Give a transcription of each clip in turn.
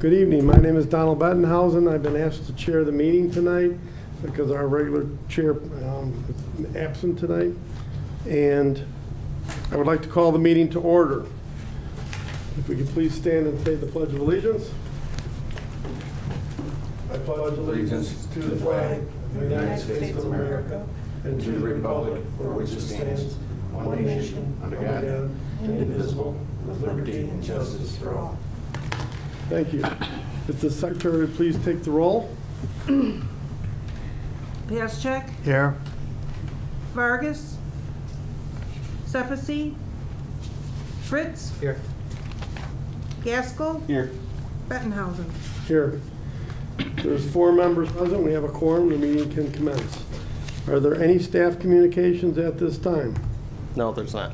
Good evening. My name is Donald Bettenhausen. I've been asked to chair the meeting tonight because our regular chair is absent tonight. And I would like to call the meeting to order. If we could please stand and say the Pledge of Allegiance. I pledge allegiance to the flag of the United States of America and to the republic for which it stands, one nation, under God, indivisible, with liberty and justice for all. Thank you. If the secretary would please take the roll. Paschek. Here. Vargas. Sepasi. Fritz. Here. Gaskell. Here. Bettenhausen. Here. There's 4 members present. We have a quorum. The meeting can commence. Are there any staff communications at this time? No, there's not.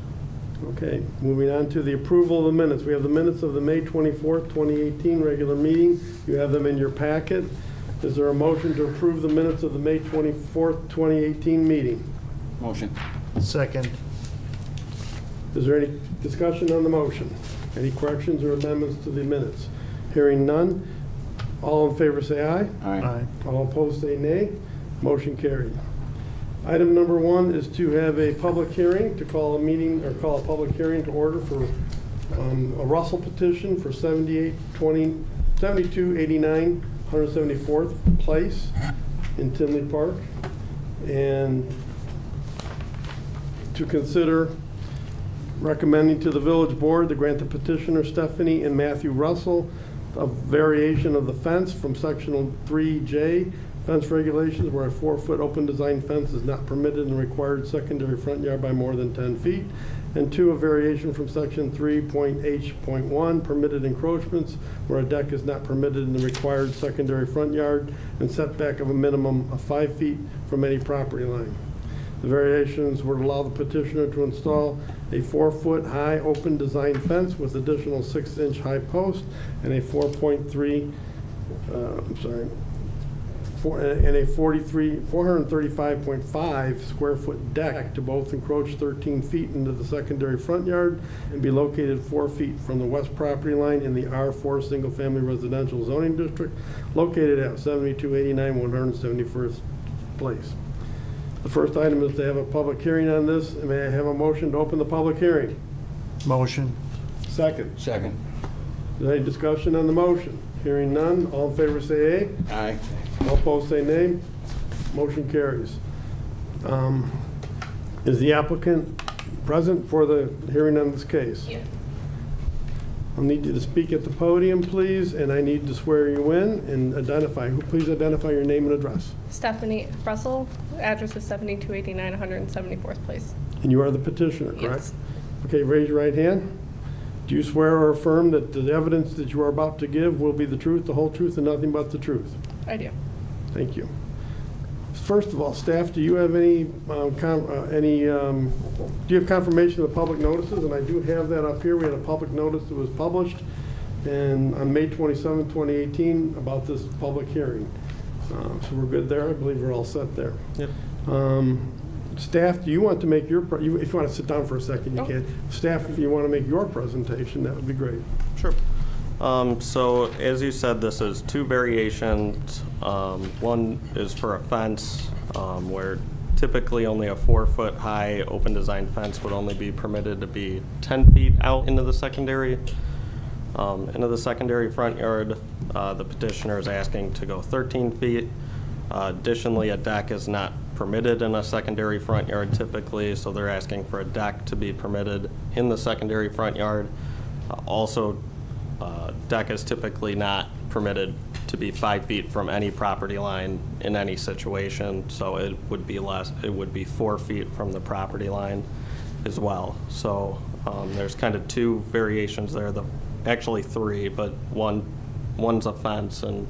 Okay, moving on to the approval of the minutes. We have the minutes of the May 24th, 2018 regular meeting. You have them in your packet. Is there a motion to approve the minutes of the May 24th, 2018 meeting? Motion. Second. Is there any discussion on the motion? Any corrections or amendments to the minutes? Hearing none. All in favor say aye. Aye. All opposed say nay. Motion carried. Item number 1 is to have a public hearing, to call a meeting or call a public hearing to order for a Russell petition for 7289 174th Place in Tinley Park, and to consider recommending to the village board to grant the petitioner Stephanie and Matthew Russell a variation of the fence from section 3J fence regulations where a 4-foot open design fence is not permitted in the required secondary front yard by more than 10 feet. And 2, a variation from section 3.H.1 permitted encroachments where a deck is not permitted in the required secondary front yard and setback of a minimum of 5 feet from any property line. The variations would allow the petitioner to install a 4-foot high open design fence with additional 6-inch high post and a 435.5 square foot deck to both encroach 13 feet into the secondary front yard and be located 4 feet from the west property line in the R4 single family residential zoning district located at 7289 171st Place. The first item is to have a public hearing on this. May I have a motion to open the public hearing? Motion. Second. Second. Is there any discussion on the motion? Hearing none, all in favor say aye. Aye. All opposed say nay. Motion carries. Is the applicant present for the hearing on this case? Yes. I'll need you to speak at the podium, please, and I need to swear you in and identify. Please identify your name and address. Stephanie Russell, address is 7289 174th Place. And you are the petitioner, correct? Yes. Okay, raise your right hand. Do you swear or affirm that the evidence that you are about to give will be the truth, the whole truth, and nothing but the truth? I do. Thank you. First of all, staff, do you have any, do you have confirmation of the public notices? And I do have that up here. We had a public notice that was published on May 27, 2018 about this public hearing. So we're good there. I believe we're all set there. Yep. Staff, do you want to make your, if you want to sit down for a second, you Oh. can. Staff, if you want to make your presentation, that would be great. Sure. So as you said, this is 2 variations. One is for a fence where typically only a 4-foot high open design fence would only be permitted to be 10 feet out into the secondary front yard. The petitioner is asking to go 13 feet. Additionally, a deck is not permitted in a secondary front yard typically, so they're asking for a deck to be permitted in the secondary front yard. Deck is typically not permitted to be 5 feet from any property line in any situation, so it would be 4 feet from the property line as well. So there's kind of 2 variations there, actually 3, but one's a fence and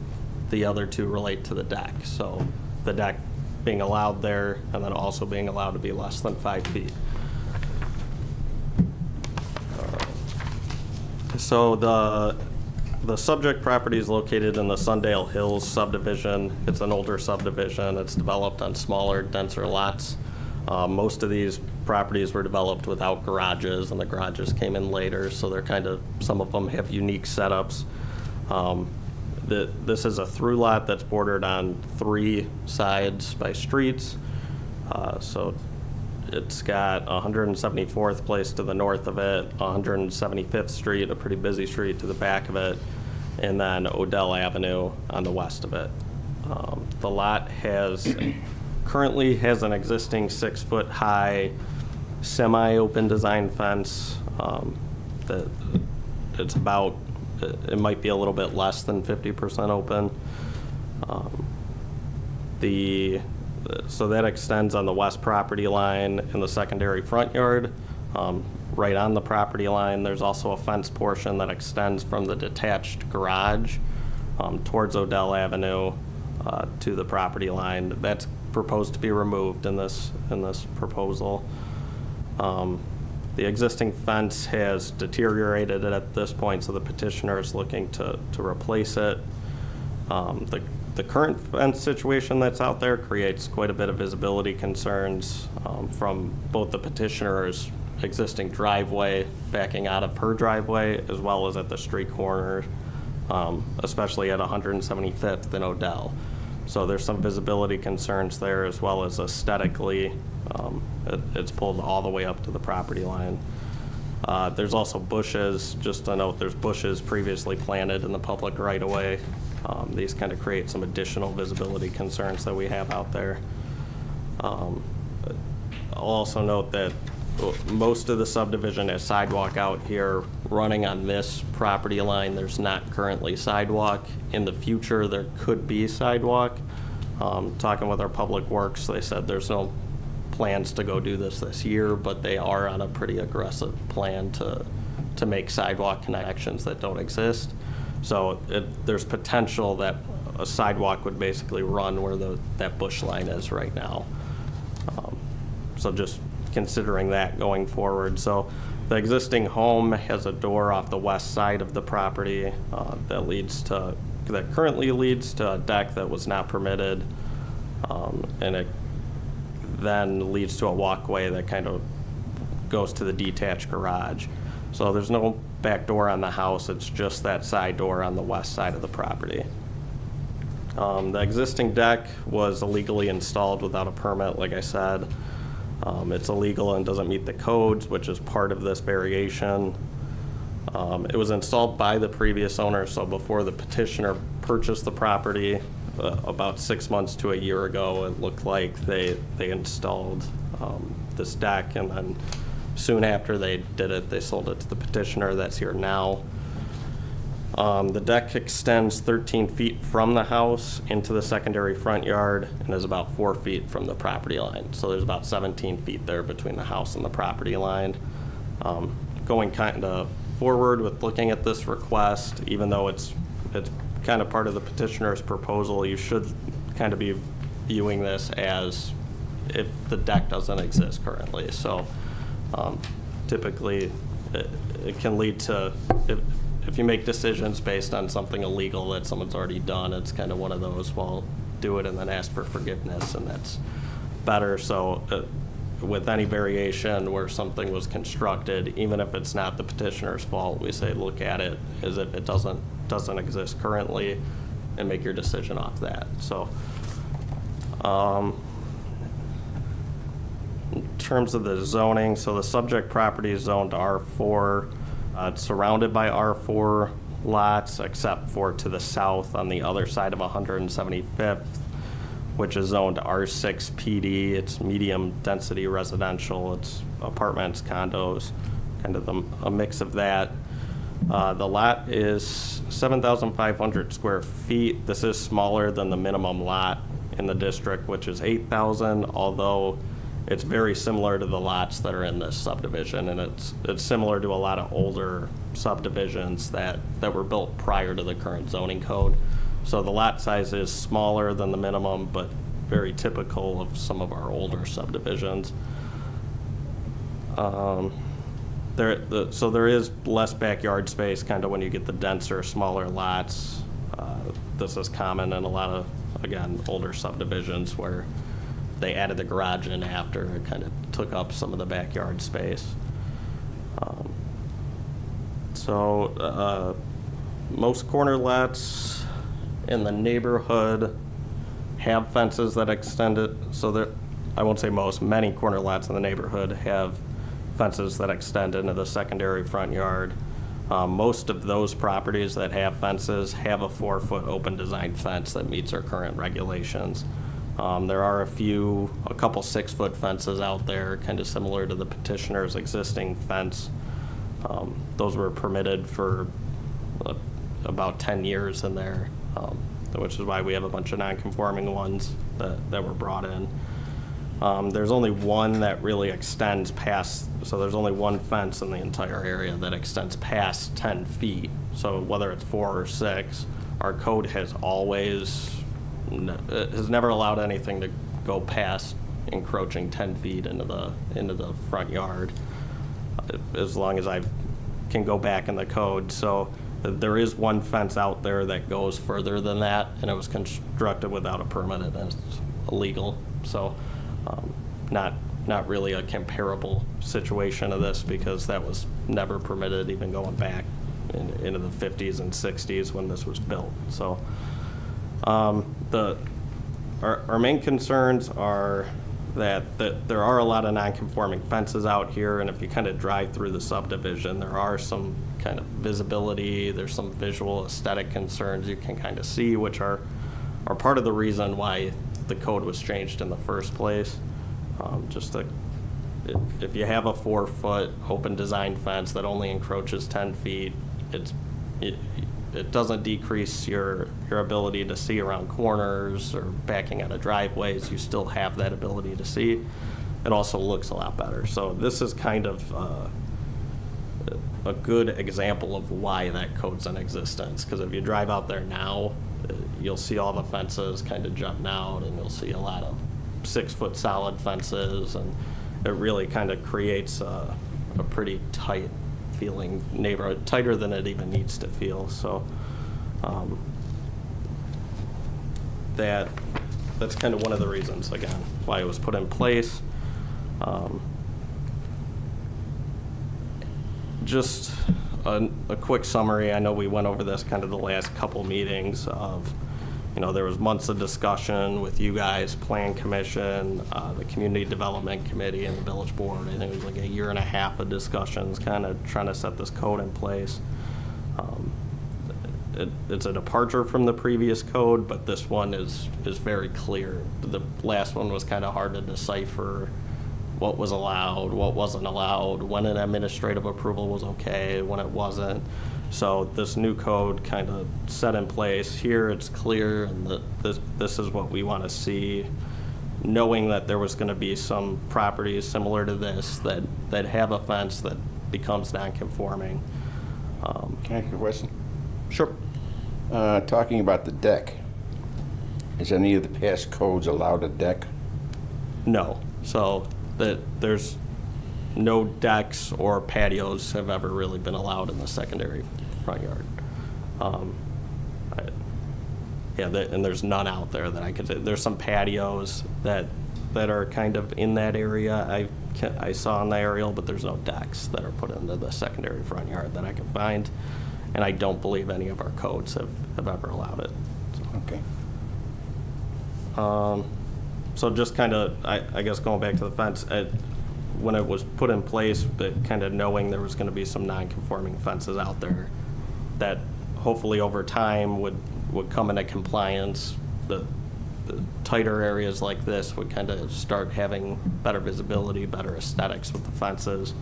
the other 2 relate to the deck. So the deck being allowed there and then also being allowed to be less than 5 feet. So the subject property is located in the Sundale Hills subdivision. It's an older subdivision. It's developed on smaller, denser lots. Most of these properties were developed without garages, and the garages came in later, so they're kind of, some of them have unique setups. This is a through lot that's bordered on 3 sides by streets. So it's got 174th Place to the north of it, 175th Street, a pretty busy street, to the back of it, and then Odell Avenue on the west of it. The lot currently has an existing 6-foot-high semi-open design fence. It might be a little bit less than 50% open. So that extends on the west property line in the secondary front yard. Right on the property line, there's also a fence portion that extends from the detached garage towards Odell Avenue to the property line. That's proposed to be removed in this proposal. The existing fence has deteriorated at this point, so the petitioner is looking to replace it. The current fence situation that's out there creates quite a bit of visibility concerns from both the petitioner's existing driveway backing out of her driveway, as well as at the street corner, especially at 175th and Odell. So there's some visibility concerns there, as well as aesthetically, it's pulled all the way up to the property line. There's also bushes. Just to note, there's bushes previously planted in the public right-of-way. These kind of create some additional visibility concerns that we have out there. I'll also note that most of the subdivision has sidewalk out here running on this property line. There's not currently sidewalk. In the future, there could be sidewalk. Talking with our public works, they said there's no plans to go do this year, but they are on a pretty aggressive plan to make sidewalk connections that don't exist. So there's potential that a sidewalk would basically run where that bush line is right now. So just considering that going forward. So the existing home has a door off the west side of the property that currently leads to a deck that was not permitted, and it then leads to a walkway that kind of goes to the detached garage. So there's no back door on the house, it's just that side door on the west side of the property. The existing deck was illegally installed without a permit, like I said. It's illegal and doesn't meet the codes, which is part of this variation. It was installed by the previous owner, so before the petitioner purchased the property, about 6 months to a year ago, it looked like they installed this deck, and then soon after they did it, they sold it to the petitioner that's here now. The deck extends 13 feet from the house into the secondary front yard and is about 4 feet from the property line. So there's about 17 feet there between the house and the property line. Going kind of forward with looking at this request, even though it's kind of part of the petitioner's proposal, you should kind of be viewing this as if the deck doesn't exist currently. So typically it can lead to, if you make decisions based on something illegal that someone's already done, it's kind of one of those, well, do it and then ask for forgiveness, and that's better. So with any variation where something was constructed, even if it's not the petitioner's fault, we say look at it as if it doesn't exist currently and make your decision off that. So in terms of the zoning, so the subject property is zoned R4. It's surrounded by R4 lots, except for to the south on the other side of 175th, which is zoned R6 PD. It's medium density residential. It's apartments, condos, kind of a mix of that. The lot is 7,500 square feet. This is smaller than the minimum lot in the district, which is 8,000, although it's very similar to the lots that are in this subdivision, and it's similar to a lot of older subdivisions that were built prior to the current zoning code. So the lot size is smaller than the minimum, but very typical of some of our older subdivisions. So there is less backyard space kind of when you get the denser, smaller lots. This is common in a lot of, again, older subdivisions where they added the garage in after. It kind of took up some of the backyard space. Most corner lots in the neighborhood have fences that extend it, so that, I won't say most, many corner lots in the neighborhood have fences that extend into the secondary front yard. Most of those properties that have fences have a 4-foot open design fence that meets our current regulations. There are a couple 6-foot fences out there, kind of similar to the petitioner's existing fence. Those were permitted for about 10 years in there, which is why we have a bunch of non-conforming ones that were brought in. There's only one that really extends past, so there's only one fence in the entire area that extends past 10 feet. So whether it's 4 or 6, our code has never allowed anything to go past encroaching 10 feet into the front yard, as long as I can go back in the code. So there is one fence out there that goes further than that, and it was constructed without a permit, and it's illegal. So not really a comparable situation of this, because that was never permitted, even going back into the 50s and 60s when this was built. So our main concerns are that there are a lot of non-conforming fences out here, and if you kind of drive through the subdivision, there are some kind of visibility, there's some visual aesthetic concerns you can kind of see, which are part of the reason why the code was changed in the first place. If you have a 4-foot open design fence that only encroaches 10 feet, it doesn't decrease your ability to see around corners or backing out of driveways. You still have that ability to see. It also looks a lot better. So this is kind of a good example of why that code's in existence, because if you drive out there now, you'll see all the fences kind of jutting out, and you'll see a lot of 6-foot solid fences, and it really kind of creates a pretty tight feeling neighborhood, tighter than it even needs to feel. So that's kind of one of the reasons, again, why it was put in place. Just a quick summary. I know we went over this kind of the last couple meetings of, there was months of discussion with you guys, Plan Commission, the Community Development Committee, and the Village Board. I think it was like 1.5 years of discussions kind of trying to set this code in place. It's a departure from the previous code, but this one is very clear. The last one was kind of hard to decipher what was allowed, what wasn't allowed, when an administrative approval was okay, when it wasn't. So this new code kind of set in place. Here it's clear, and this is what we want to see, knowing that there was going to be some properties similar to this that have a fence that becomes non-conforming. Can I ask you a question? Sure. Talking about the deck, has any of the past codes allowed a deck? No. So there's no decks or patios have ever really been allowed in the secondary front yard. And there's none out there that I could say. There's some patios that are kind of in that area I saw on the aerial, but there's no decks that are put into the secondary front yard that I can find, and I don't believe any of our codes have ever allowed it. So. Okay. So just kind of, I guess going back to the fence, when it was put in place, that kind of knowing there was going to be some non-conforming fences out there, that hopefully over time would come into compliance. The tighter areas like this would kind of start having better visibility, better aesthetics with the fences,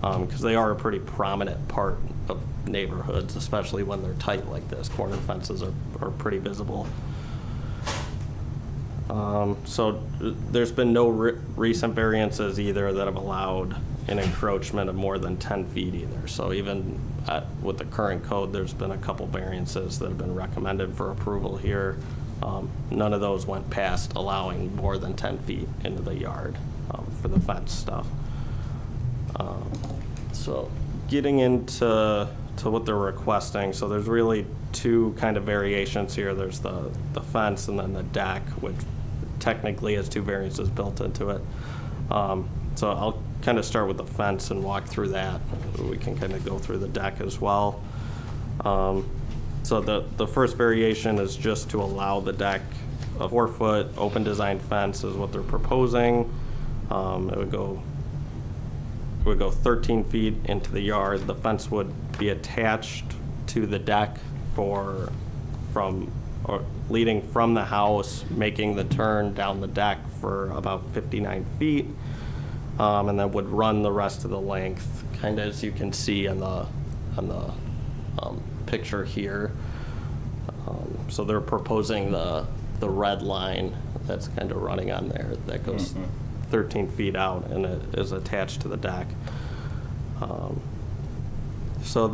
because they are a pretty prominent part of neighborhoods, especially when they're tight like this. Corner fences are pretty visible. So there's been no recent variances either that have allowed an encroachment of more than 10 feet either. So even with the current code, there's been a couple variances that have been recommended for approval here. None of those went past allowing more than 10 feet into the yard for the fence stuff. So getting into what they're requesting, so there's really two kind of variations here. There's the fence and then the deck, which technically has two variances built into it. So I'll kind of start with the fence and walk through that. We can kind of go through the deck as well. So the first variation is just to allow the deck, a 4-foot open design fence is what they're proposing. It would go 13 feet into the yard. The fence would be attached to the deck leading from the house, making the turn down the deck for about 59 feet, and then would run the rest of the length, kind of as you can see on the picture here. So they're proposing the red line that's kind of running on there that goes 13 feet out and it is attached to the deck. So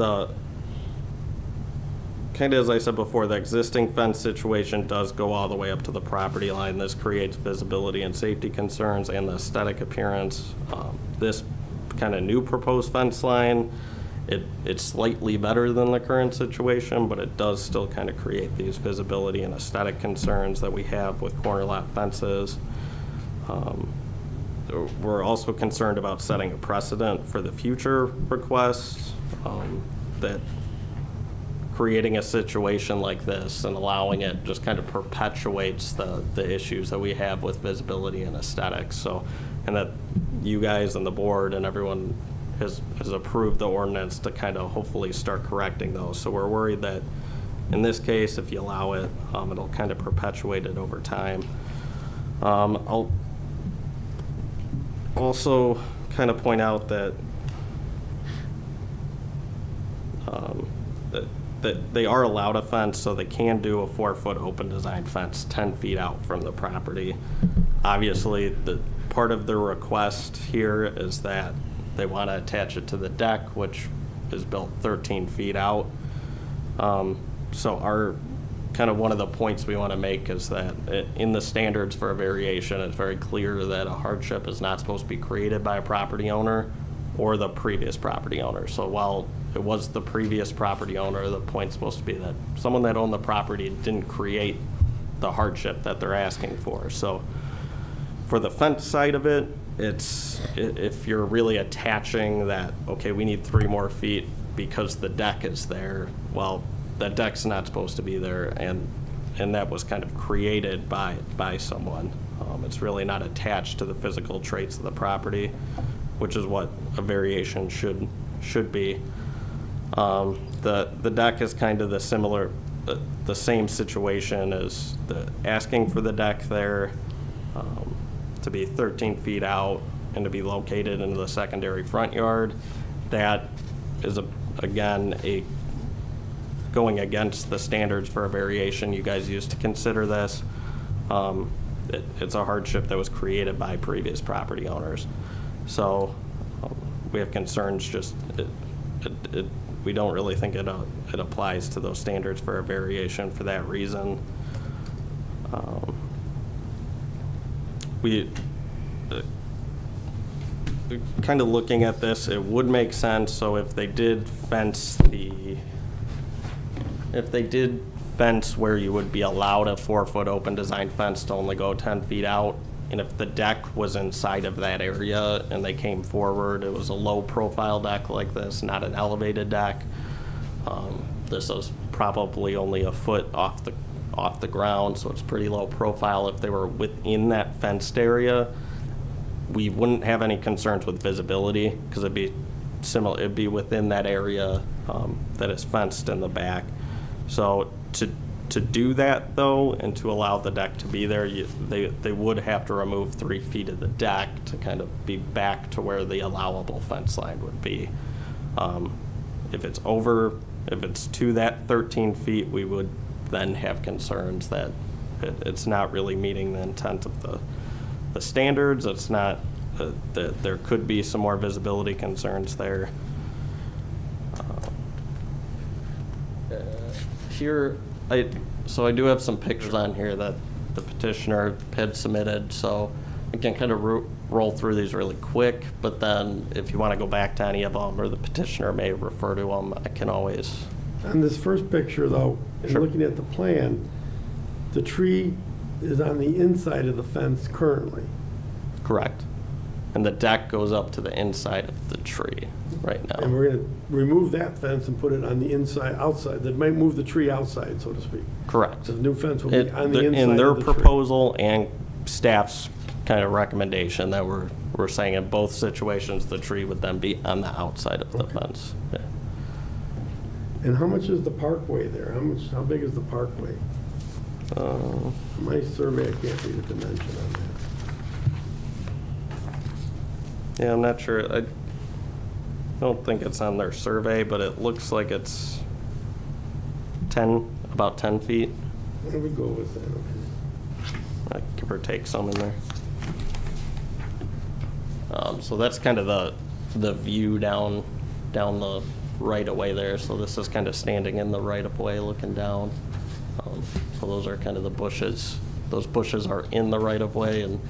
kind of as I said before, the existing fence situation does go all the way up to the property line. This creates visibility and safety concerns and the aesthetic appearance. This kind of new proposed fence line, it's slightly better than the current situation, but it does still kind of create these visibility and aesthetic concerns that we have with corner lot fences. We're also concerned about setting a precedent for the future requests, that creating a situation like this and allowing it just kind of perpetuates the issues that we have with visibility and aesthetics. So, and that you guys and the board and everyone has approved the ordinance to kind of hopefully start correcting those. So we're worried that in this case, if you allow it, it'll kind of perpetuate it over time. I'll also kind of point out that that they are allowed a fence, so they can do a 4-foot open design fence 10 feet out from the property. Obviously, the part of the request here is that they want to attach it to the deck, which is built 13 feet out. So our kind of one of the points we want to make is that in the standards for a variation, it's very clear that a hardship is not supposed to be created by a property owner or the previous property owner. So while it was the previous property owner, the point's supposed to be that someone that owned the property didn't create the hardship that they're asking for. So for the fence side of it, if you're really attaching that, okay, we need 3 more feet because the deck is there, well, that deck's not supposed to be there, and that was kind of created by someone. It's really not attached to the physical traits of the property, which is what a variation should be. The deck is kind of the same situation as asking for the deck there to be 13 feet out and to be located in the secondary front yard. That is again going against the standards for a variation you guys used to consider this. It's a hardship that was created by previous property owners. So we have concerns, just we don't really think it applies to those standards for a variation for that reason. We kind of looking at this, it would make sense. So if they did fence where you would be allowed a 4-foot open design fence to only go 10 feet out, and if the deck was inside of that area and they came forward, it was a low profile deck like this, not an elevated deck. This is probably only a foot off the ground, so it's pretty low profile. If they were within that fenced area, we wouldn't have any concerns with visibility because it'd be similar. It'd be within that area that is fenced in the back. So to do that though, and to allow the deck to be there, they would have to remove 3 feet of the deck to kind of be back to where the allowable fence line would be. If it's to that 13 feet, we would then have concerns that it's not really meeting the intent of the standards. It's not, there could be some more visibility concerns there. Here, so I do have some pictures on here that the petitioner had submitted, so I can kind of roll through these really quick, but then if you want to go back to any of them, or the petitioner may refer to them, I can always. On this first picture, though, and Sure. looking at the plan, the tree is on the inside of the fence currently. Correct. And the deck goes up to the inside of the tree right And now. we're going to remove that fence and put it on the inside, outside. That might move the tree outside, so to speak. Correct. So the new fence will be on the inside In their of the tree. proposal and staff's kind of recommendation that we're saying in both situations, the tree would then be on the outside of the fence. Yeah. And how much is the parkway there? How big is the parkway? My survey, I can't read a dimension on that. Yeah, I'm not sure. I don't think it's on their survey, but it looks like it's about 10 feet. Where do we go with that? Okay. Give or take some in there. So that's kind of the view down the right of way there. So this is kind of standing in the right of way looking down. So those are kind of the bushes. Those bushes are in the right of way, and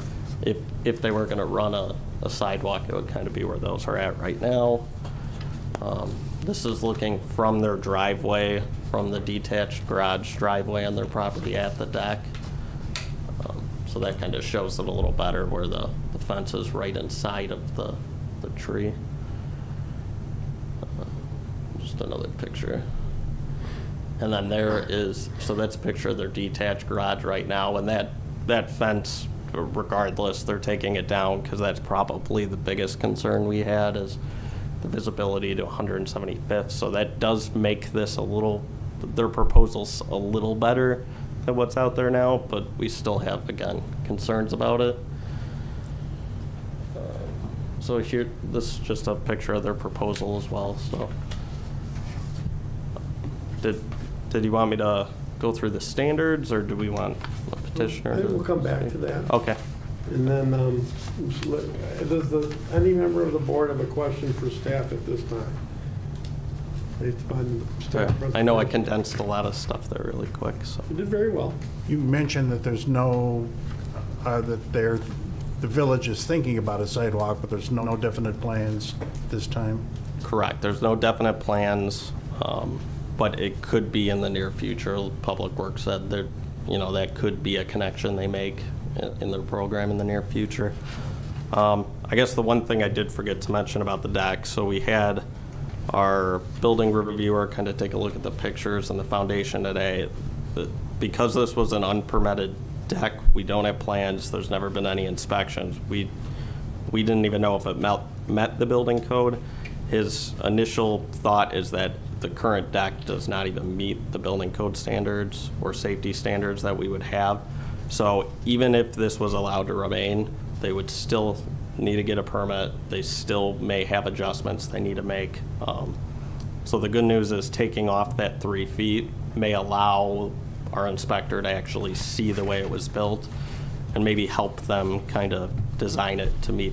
if they were going to run a sidewalk, it would kind of be where those are at right now. This is looking from their driveway, from the detached garage driveway on their property at the deck. So that kind of shows it a little better where the fence is right inside of the tree. Just another picture. And then there is, so that's a picture of their detached garage right now, and that fence, regardless, they're taking it down because that's probably the biggest concern we had is the visibility to 175th. So that does make this their proposal's a little better than what's out there now, but we still have, again, concerns about it. So here, this is just a picture of their proposal as well, so. Did you want me to go through the standards, or do we want a petitioner? I think we'll come back to that. Okay. And then, does any member of the board have a question for staff at this time? Based upon staff I know I presentation? condensed a lot of stuff there really quick, so. You did very well. You mentioned that there's no, the village is thinking about a sidewalk, but there's no definite plans this time. Correct. There's no definite plans, but it could be in the near future. Public Works said that could be a connection they make in their program in the near future. I guess the one thing I did forget to mention about the deck, so we had our building reviewer kind of take a look at the pictures and the foundation today. Because this was an unpermitted deck, we don't have plans, there's never been any inspections. We didn't even know if it met the building code. His initial thought is that the current deck does not even meet the building code standards or safety standards that we would have. So even if this was allowed to remain, they would still need to get a permit. They still may have adjustments they need to make. So the good news is taking off that 3 feet may allow our inspector to actually see the way it was built and maybe help them kind of design it to meet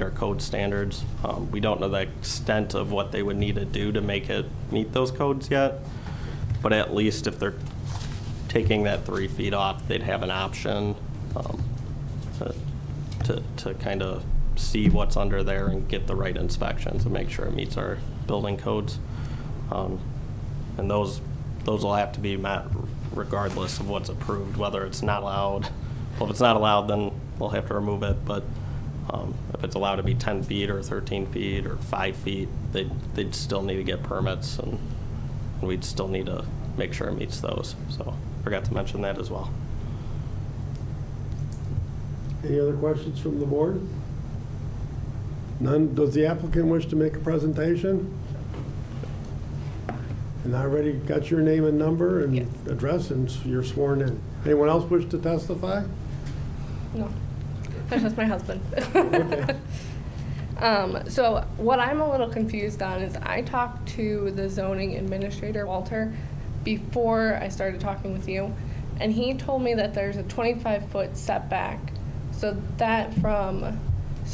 our code standards. We don't know the extent of what they would need to do to make it meet those codes yet, but at least if they're taking that 3 feet off, they'd have an option to kind of see what's under there and get the right inspections and make sure it meets our building codes. And those will have to be met regardless of what's approved, whether it's not allowed. Well, if it's not allowed, then we'll have to remove it, but if it's allowed to be 10 feet or 13 feet or 5 feet, they'd still need to get permits, and we'd still need to make sure it meets those. So forgot to mention that as well. Any other questions from the board? None? Does the applicant wish to make a presentation? And I already got your name and number and Yes. address, and you're sworn in. Anyone else wish to testify? No, that's just my husband. Okay. So what I'm a little confused on is I talked to the zoning administrator, Walter, before I started talking with you, and he told me that there's a 25-foot setback. So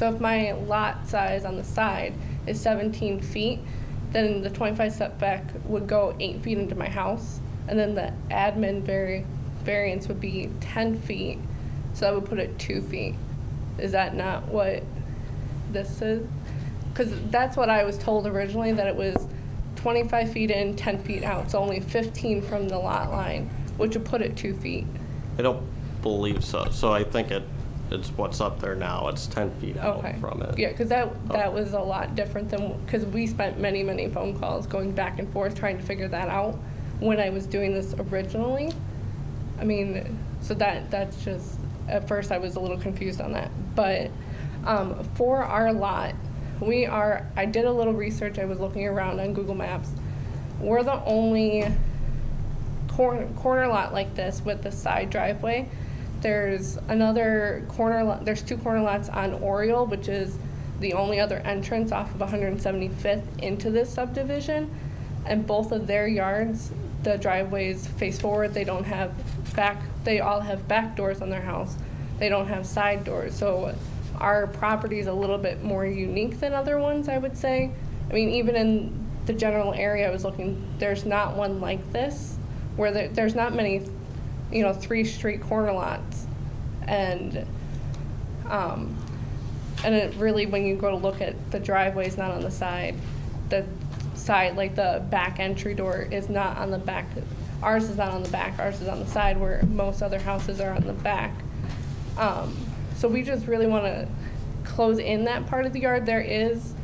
if my lot size on the side is 17 feet, then the 25 setback would go 8 feet into my house, and then the admin variance would be 10 feet, so that would put it 2 feet. Is that not what this is? Because that's what I was told originally, that it was 25 feet in, 10 feet out, so only 15 from the lot line, which would put it 2 feet. I don't believe so. So I think it's what's up there now. It's 10 feet out Okay. from it. Yeah, because that was a lot different than, because we spent many, many phone calls going back and forth trying to figure that out when I was doing this originally. I mean, so that's just, at first I was a little confused on that. But for our lot, I did a little research. I was looking around on Google Maps. We're the only corner lot like this with the side driveway. There's another corner lot, there's 2 corner lots on Oriole, which is the only other entrance off of 175th into this subdivision. And both of their yards, the driveways face forward. They don't have they all have back doors on their house. They don't have side doors. So our property is a little bit more unique than other ones, I would say. I mean, even in the general area I was looking, there's not one like this, where there's not many, 3 street corner lots. And it really, when you go to look at the driveways not on the side, like the back entry door is not on the back. Ours is not on the back, ours is on the side, where most other houses are on the back. So we just really want to close in that part of the yard. There is,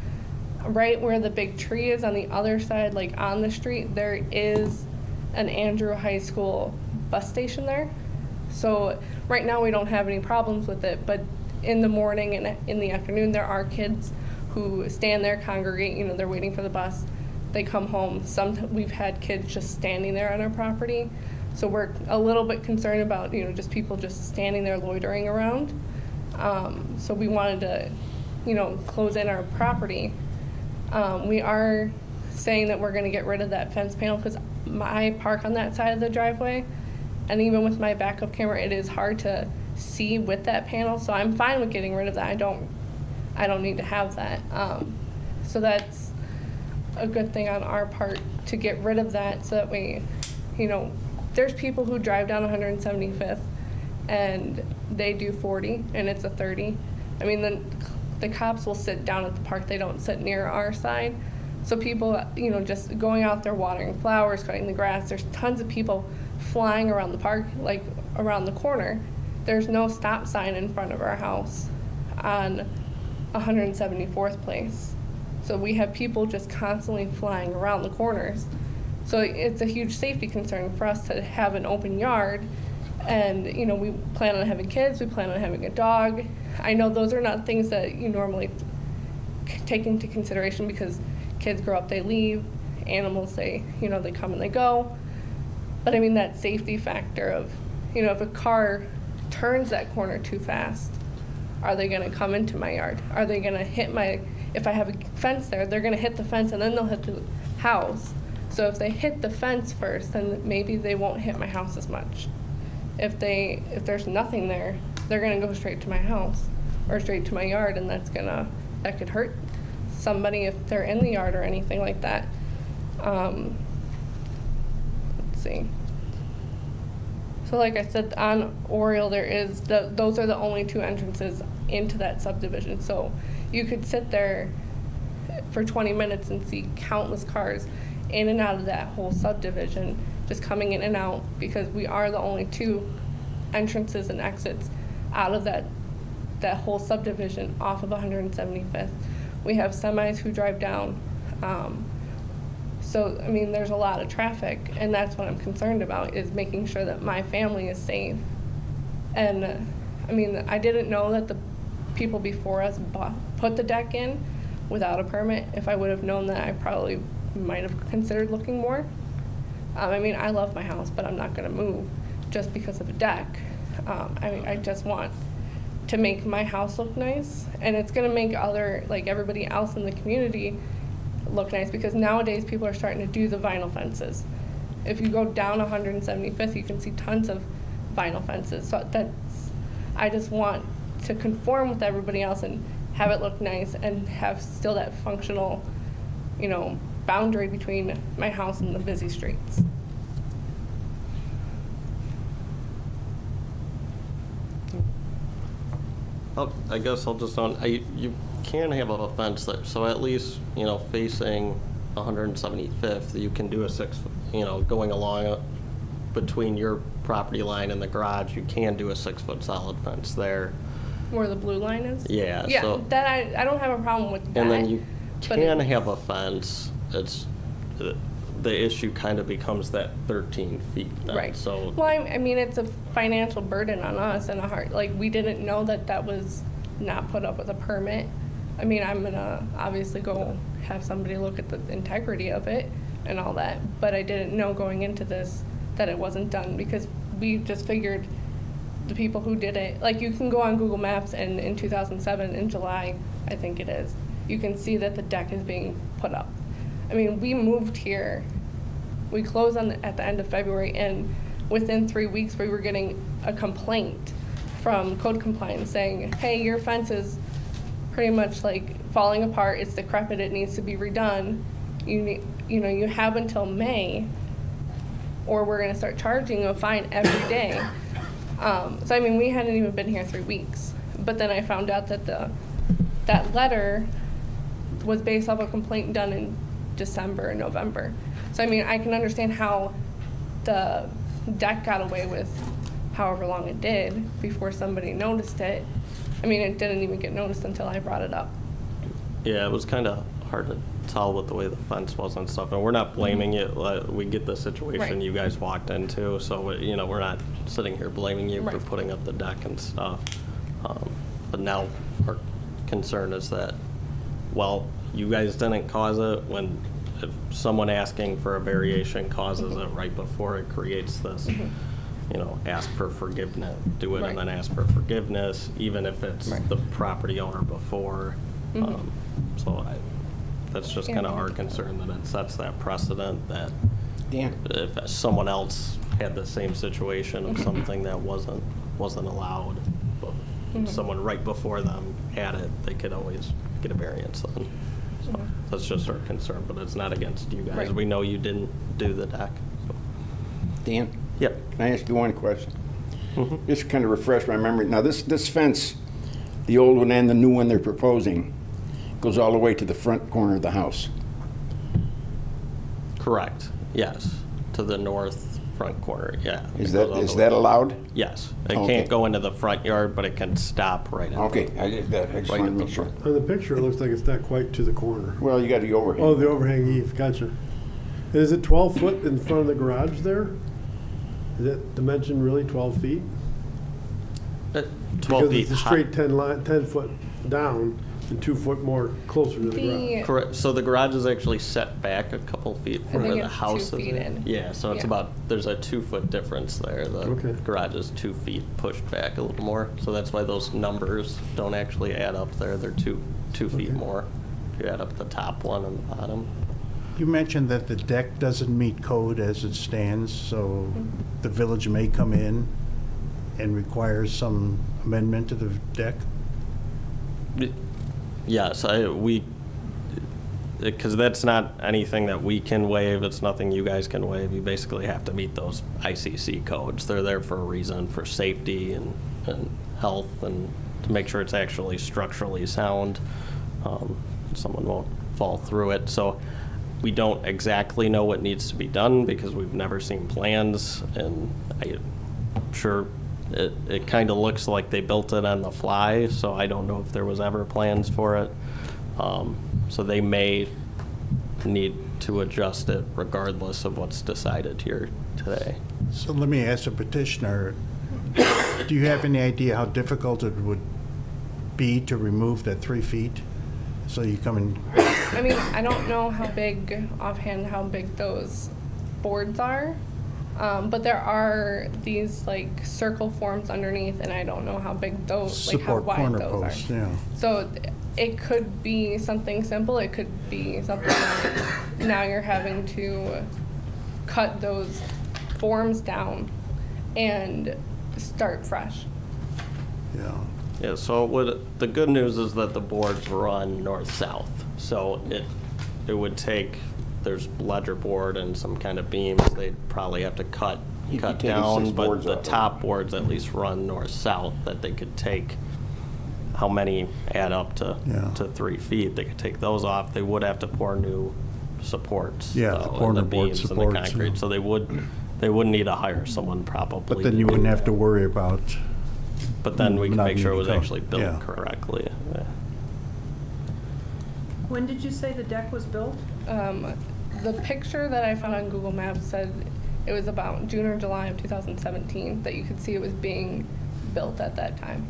right where the big tree is on the other side, like on the street, there is an Andrew High School bus station there. So right now we don't have any problems with it, but in the morning and in the afternoon there are kids who stand there, congregate, they're waiting for the bus. They come home. We've had kids just standing there on our property. So we're a little bit concerned about, just people just standing there loitering around. So we wanted to, close in our property. We are saying that we're going to get rid of that fence panel because I park on that side of the driveway, and even with my backup camera, it is hard to see with that panel. So I'm fine with getting rid of that. I don't need to have that. So that's a good thing on our part to get rid of that, so that we, there's people who drive down 175th and they do 40 and it's a 30. I mean, the cops will sit down at the park. They don't sit near our side. So people, just going out there watering flowers, cutting the grass. There's tons of people flying around the park, like around the corner. There's no stop sign in front of our house on 174th Place. So we have people just constantly flying around the corners. So it's a huge safety concern for us to have an open yard. And, we plan on having kids, we plan on having a dog. I know those are not things that you normally take into consideration because kids grow up, they leave, animals, they come and they go. But I mean, that safety factor of, if a car turns that corner too fast, are they gonna come into my yard? Are they gonna hit if I have a fence there, they're gonna hit the fence and then they'll hit the house. So if they hit the fence first, then maybe they won't hit my house as much. If there's nothing there, they're gonna go straight to my house or straight to my yard, and that could hurt somebody if they're in the yard or anything like that. Let's see. So like I said, on Oriole, those are the only 2 entrances into that subdivision. So you could sit there for 20 minutes and see countless cars in and out of that whole subdivision, just coming in and out, because we are the only 2 entrances and exits out of that whole subdivision off of 175th. We have semis who drive down. So, I mean, there's a lot of traffic, and that's what I'm concerned about, is making sure that my family is safe. And, I mean, I didn't know that the people before us put the deck in without a permit. If I would have known that, I probably might have considered looking more. I mean, I love my house, but I'm not going to move just because of a deck. I just want to make my house look nice, and it's going to make everybody else in the community look nice, because nowadays people are starting to do the vinyl fences. If you go down 175th, you can see tons of vinyl fences. So I just want to conform with everybody else and have it look nice and have still that functional, boundary between my house and the busy streets. I guess I'll just you can have a fence there, so at least, facing 175th, you can do a 6, going along between your property line and the garage, you can do a 6-foot solid fence there. Where the blue line is? Yeah, Yeah, so- that I don't have a problem with that. And then you but can it- have a fence, it's, the issue kind of becomes that 13 feet then. Right. So, Well, I mean, it's a financial burden on us and a hard, like, we didn't know that that was not put up with a permit. I mean, I'm gonna obviously go have somebody look at the integrity of it and all that, but I didn't know going into this that it wasn't done, because we just figured the people who did it, like, you can go on Google Maps and in 2007, in July, I think it is, you can see that the deck is being put up. I mean, we moved here, we closed at the end of February, and within 3 weeks, we were getting a complaint from code compliance saying, hey, your fence is pretty much like falling apart, it's decrepit, it needs to be redone. You have until May, or we're gonna start charging you a fine every day. So I mean, we hadn't even been here 3 weeks, but then I found out that that letter was based off a complaint done in December and November. So I mean, I can understand how the deck got away with however long it did before somebody noticed it. I mean, it didn't even get noticed until I brought it up. yeah, it was kind of hard to tell with the way the fence was and stuff, and we're not blaming you. We get the situation Right. you guys walked into, so, we're not sitting here blaming you for Right. putting up the deck and stuff. But now our concern is that, well, you guys didn't cause it, when if someone asking for a variation causes it right before it creates this, ask for forgiveness, do it Right. and then ask for forgiveness, even if it's Right. the property owner before. So that's just kind of our concern, that it sets that precedent that Dan? if someone else had the same situation of something that wasn't allowed, but someone right before them had it, they could always get a variance then. So that's just our concern, but it's not against you guys. Right. We know you didn't do the deck. So. Dan? Yep. Can I ask you one question? Just kind of refresh my memory. Now, this fence, the old one and the new one they're proposing, goes all the way to the front corner of the house. Correct. Yes. To the north front corner. Yeah. Is It goes all that the way. allowed? Yes. It Okay. can't go into the front yard, but it can stop right at Okay, the- I just Right wanted at to the make sure. front. On the picture, it looks like it's not quite to the corner. Well, you got the overhang. Oh, the overhang eave, gotcha. Is it 12 foot in front of the garage there? Is that dimension really 12 feet? 12 feet Because it's a high. straight 10 foot down and 2 foot more closer to the garage. Correct. So the garage is actually set back a couple feet from think where the it's 2 house is. feet in. Yeah, so it's Yeah. about, there's a 2 foot difference there. The Okay. garage is 2 feet pushed back a little more. So that's why those numbers don't actually add up there. They're two feet Okay. more. If you add up the top one and the bottom. You mentioned that the deck doesn't meet code as it stands, so the village may come in and require some amendment to the deck? Yes, because that's not anything that we can waive, it's nothing you guys can waive. You basically have to meet those ICC codes. They're there for a reason, for safety and health, and to make sure it's actually structurally sound. Someone won't fall through it. So we don't exactly know what needs to be done because we've never seen plans, and I'm sure it kind of looks like they built it on the fly, so I don't know if there was ever plans for it. So they may need to adjust it regardless of what's decided here today. So let me ask the petitioner, do you have any idea how difficult it would be to remove that 3 feet? So you come in, I mean, I don't know how big those boards are, but there are these like circle forms underneath, and I don't know how big those, like how support wide corner those posts, are. yeah. So it could be something simple. It could be something that now you're having to cut those forms down and start fresh. Yeah. Yeah, so the good news is that the boards run north-south. So it would take, there's ledger board and some kind of beams they'd probably have to cut You'd be taking down, 6 but boards the off. top boards at least run north-south, that they could take, how many add up to, Yeah. to 3 feet. They could take those off. They would have to pour new supports. Yeah, the though, and corner board beams and the supports, concrete. yeah. So they would need to hire someone probably. But then to you do wouldn't have that. to worry about But then we can Not make sure it meeting was code. actually built Yeah. correctly. Yeah. When did you say the deck was built? The picture that I found on Google Maps said it was about June or July of 2017 that you could see it was being built at that time.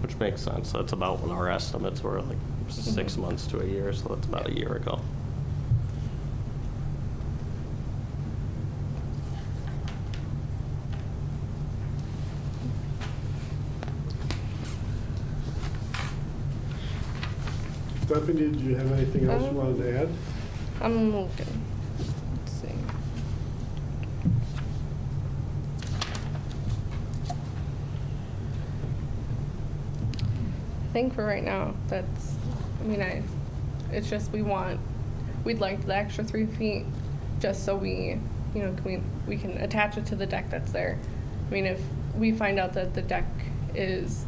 Which makes sense. That's about when our estimates were, like 6 months to a year, so that's about a year ago. Stephanie, did you have anything else you wanted to add? I'm looking. Let's see. I think for right now, that's, I mean, it's just we'd like the extra 3 feet just so we, you know, we can attach it to the deck that's there. I mean, if we find out that the deck is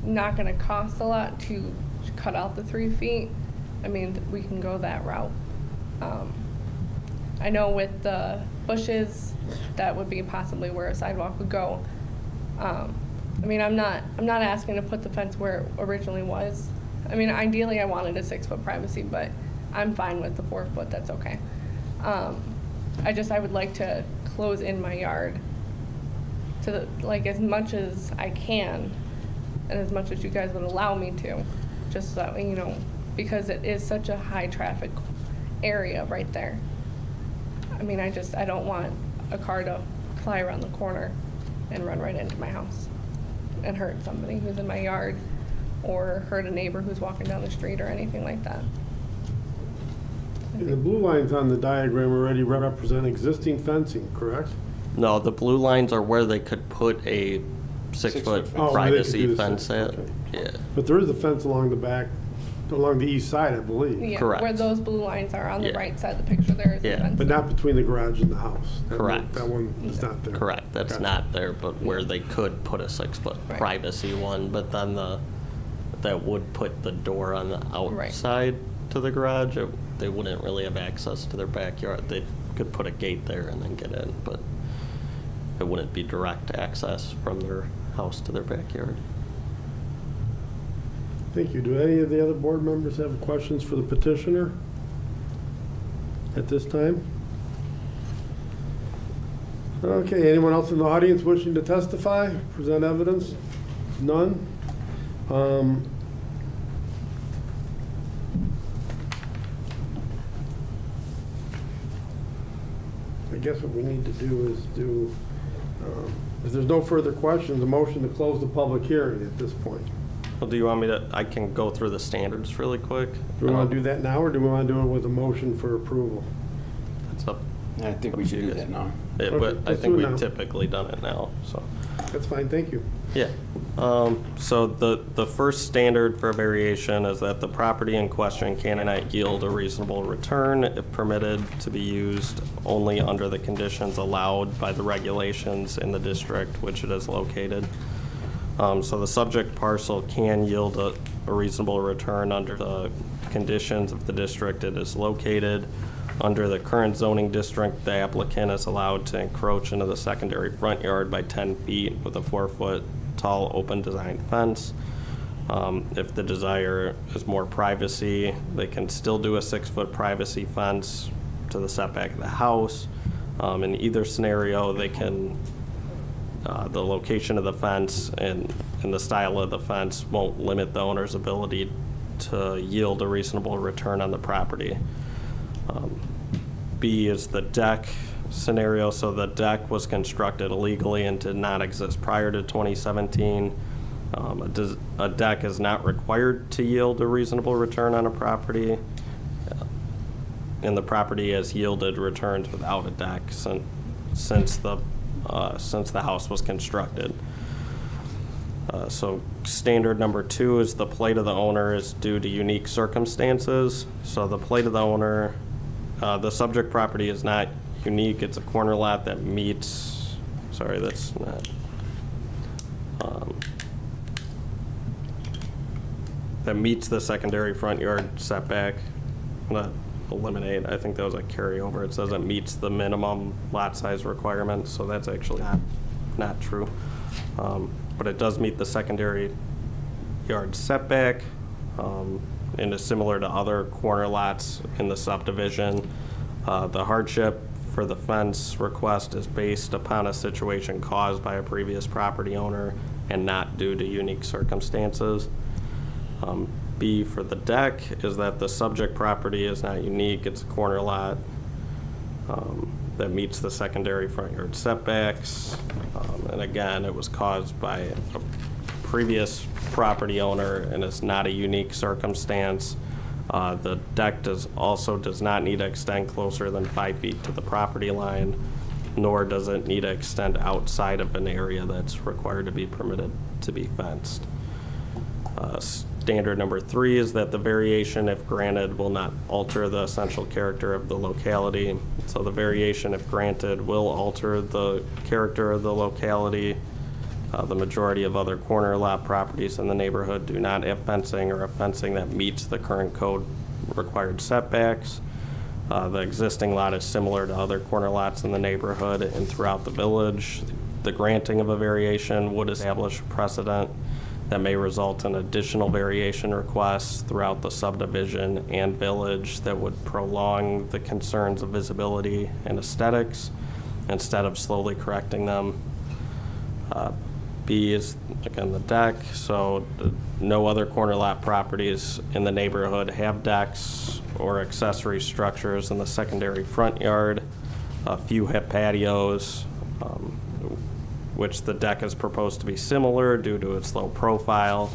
not gonna cost a lot to cut out the 3 feet, I mean, we can go that route. I know with the bushes, that would be possibly where a sidewalk would go. I mean, I'm not asking to put the fence where it originally was. I mean, ideally, I wanted a 6-foot privacy, but I'm fine with the 4 foot, that's okay. I would like to close in my yard to like as much as I can and as much as you guys would allow me to, just so that, you know, because it is such a high traffic area right there. I mean, I don't want a car to fly around the corner and run right into my house and hurt somebody who's in my yard or hurt a neighbor who's walking down the street or anything like that. The blue lines on the diagram already represent existing fencing, correct? No, the blue lines are where they could put a 6-foot fence. Oh, they could privacy do the fence at. okay. Yeah, But there is a fence along the back, along the east side, I believe. Yeah, Correct. where those blue lines are on the Yeah. right side of the picture, there is a Yeah. fence. But not between the garage and the house. Correct. That one is not there. correct. That's Okay. not there, but where they could put a 6-foot Right. privacy one, but then that would put the door on the Right. outside to the garage. They wouldn't really have access to their backyard. They could put a gate there and then get in, but it wouldn't be direct access from their house to their backyard. Thank you. Do any of the other board members have questions for the petitioner at this time? Okay, anyone else in the audience wishing to testify, present evidence? None? I guess what we need to do is if there's no further questions, a motion to close the public hearing at this point. Well, do you want me to, I can go through the standards really quick? Do we want to do that now, or do we want to do it with a motion for approval? It's up. I think we should do that now. Yeah, Okay, but I let's think do it now. we've typically done it now, so. That's fine, thank you. Yeah. So the first standard for variation is that the property in question cannot yield a reasonable return if permitted to be used only under the conditions allowed by the regulations in the district which it is located. So the subject parcel can yield a reasonable return under the conditions of the district it is located. Under the current zoning district, the applicant is allowed to encroach into the secondary front yard by 10 feet with a 4-foot tall open design fence. If the desire is more privacy, they can still do a 6-foot privacy fence to the setback of the house. In either scenario, they can, the location of the fence and the style of the fence won't limit the owner's ability to yield a reasonable return on the property. B is the deck scenario. So the deck was constructed illegally and did not exist prior to 2017. A deck is not required to yield a reasonable return on a property. And the property has yielded returns without a deck since the house was constructed. So standard number 2 is the plight of the owner is due to unique circumstances. So the plight of the owner, the subject property is not unique. It's a corner lot that meets, sorry, that's not, that meets the secondary front yard setback. I'm gonna eliminate, I think that was a carryover. It says it meets the minimum lot size requirements, so that's actually not true. but it does meet the secondary yard setback, and is similar to other corner lots in the subdivision. The hardship for the fence request is based upon a situation caused by a previous property owner and not due to unique circumstances. B, for the deck, is that the subject property is not unique. It's a corner lot that meets the secondary front yard setbacks. And again, it was caused by a previous property owner and is not a unique circumstance. The deck does not need to extend closer than 5 feet to the property line, nor does it need to extend outside of an area that's required to be permitted to be fenced. Standard number 3 is that the variation, if granted, will not alter the essential character of the locality. So the variation, if granted, will alter the character of the locality. The majority of other corner lot properties in the neighborhood do not have fencing or a fencing that meets the current code required setbacks. The existing lot is similar to other corner lots in the neighborhood and throughout the village. The granting of a variation would establish a precedent that may result in additional variation requests throughout the subdivision and village that would prolong the concerns of visibility and aesthetics instead of slowly correcting them. B is, again, the deck. So no other corner lot properties in the neighborhood have decks or accessory structures in the secondary front yard. A few have patios, which the deck is proposed to be similar due to its low profile.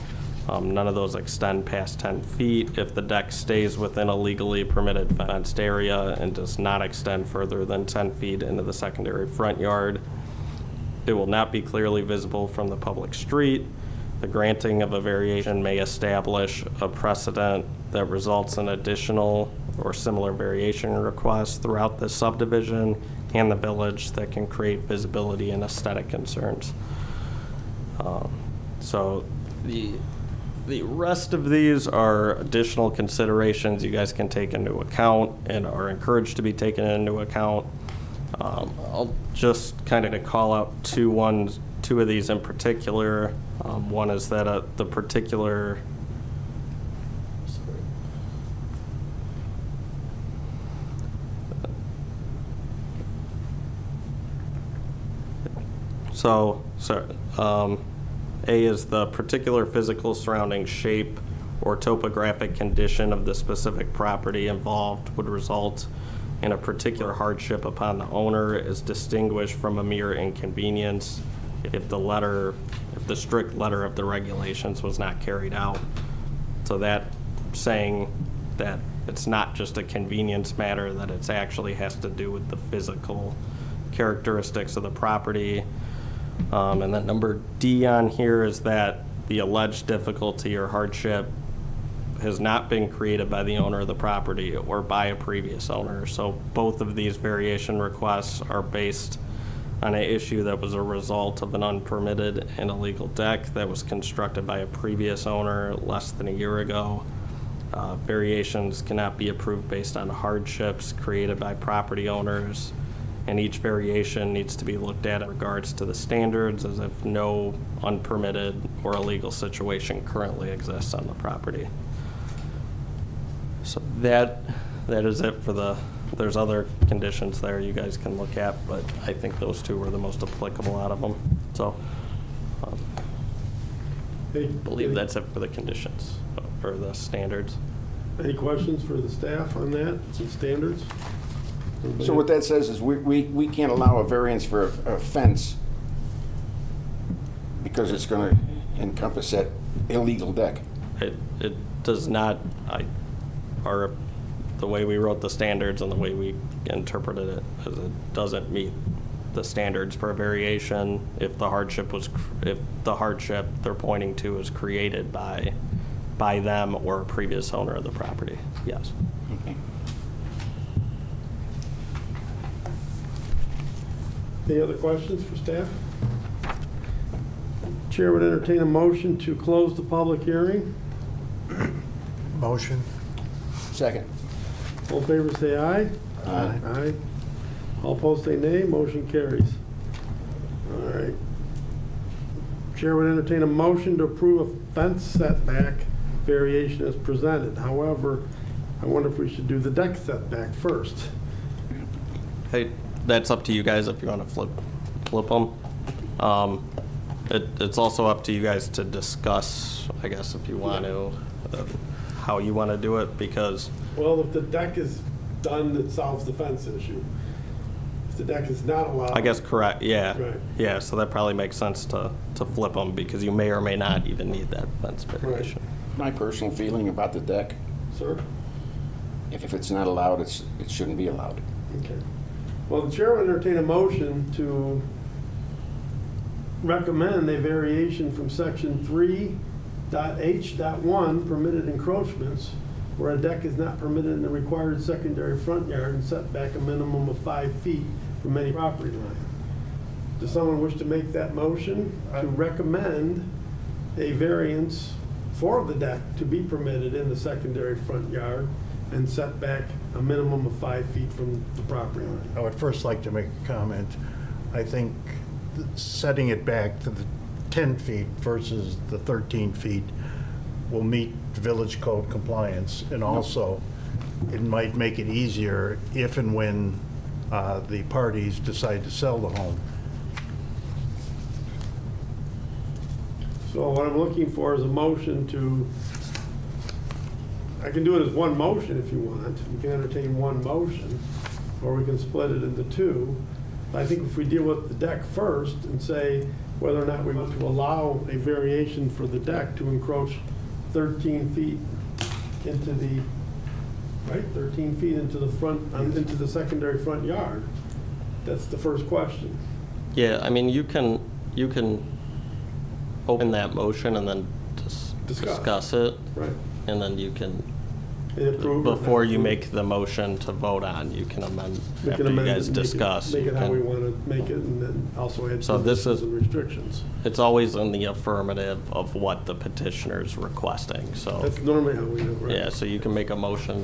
None of those extend past 10 feet if the deck stays within a legally permitted fenced area and does not extend further than 10 feet into the secondary front yard. It will not be clearly visible from the public street. The granting of a variation may establish a precedent that results in additional or similar variation requests throughout the subdivision and the village that can create visibility and aesthetic concerns. So the rest of these are additional considerations you guys can take into account and are encouraged to be taken into account. I'll just kind of call out two of these in particular. One is that the particular A is the particular physical surrounding shape or topographic condition of the specific property involved would result in a particular hardship upon the owner is distinguished from a mere inconvenience if the strict letter of the regulations was not carried out. So that saying that it's not just a convenience matter, that it actually has to do with the physical characteristics of the property. And then number D on here is that the alleged difficulty or hardship has not been created by the owner of the property or by a previous owner. So both of these variation requests are based on an issue that was a result of an unpermitted and illegal deck that was constructed by a previous owner less than a year ago. Variations cannot be approved based on hardships created by property owners, and each variation needs to be looked at in regards to the standards as if no unpermitted or illegal situation currently exists on the property. So that is it for there's other conditions there you guys can look at, but I think those two were the most applicable out of them. So I believe that's it for the conditions or the standards. Any questions for the staff on that, some standards? So what that says is we can't allow a variance for a fence because it's going to encompass that illegal deck. It does not. The way we wrote the standards and the way we interpreted it is it doesn't meet the standards for a variation if the hardship they're pointing to is created by them or a previous owner of the property. Yes. Okay. Any other questions for staff? Chair would entertain a motion to close the public hearing. Motion. Second. All in favor say aye. Aye. Aye. All opposed say nay. Motion carries. All right. Chair would entertain a motion to approve a fence setback variation as presented. However, I wonder if we should do the deck setback first. Hey, that's up to you guys if you want to flip them. It's also up to you guys to discuss, I guess, if you want to, how you want to do it, because Well, if the deck is done, it solves the fence issue. If the deck is not allowed. I guess correct, yeah. Right. Yeah, so that probably makes sense to flip them, because you may or may not even need that fence variation. My personal feeling about the deck, Sir? if it's not allowed, it shouldn't be allowed. Okay. Well, the chair would entertain a motion to recommend a variation from section 3.h.1, permitted encroachments, where a deck is not permitted in the required secondary front yard and set back a minimum of 5 feet from any property line. Does someone wish to make that motion to recommend a variance for the deck to be permitted in the secondary front yard and set back a minimum of 5 feet from the property line? I would first like to make a comment. I think setting it back to the 10 feet versus the 13 feet will meet village code compliance, and also it might make it easier if and when the parties decide to sell the home. So what I'm looking for is a motion to, I can do it as one motion if you want. We can entertain one motion, or we can split it into two. I think if we deal with the deck first and say whether or not we want to allow a variation for the deck to encroach 13 feet into the, right, 13 feet into the front, into the secondary front yard, that's the first question. Yeah, I mean, you can open that motion and then discuss it, Right. and then you can, And approve or not before you approve. make the motion to vote on, you can amend We after can you amend it guys and make it- discuss. Make you it how we can- want to make it, and then also add So this conditions is- and restrictions. It's always in the affirmative of what the petitioner's requesting, so, That's normally how we do it, right? yeah, so you can make a motion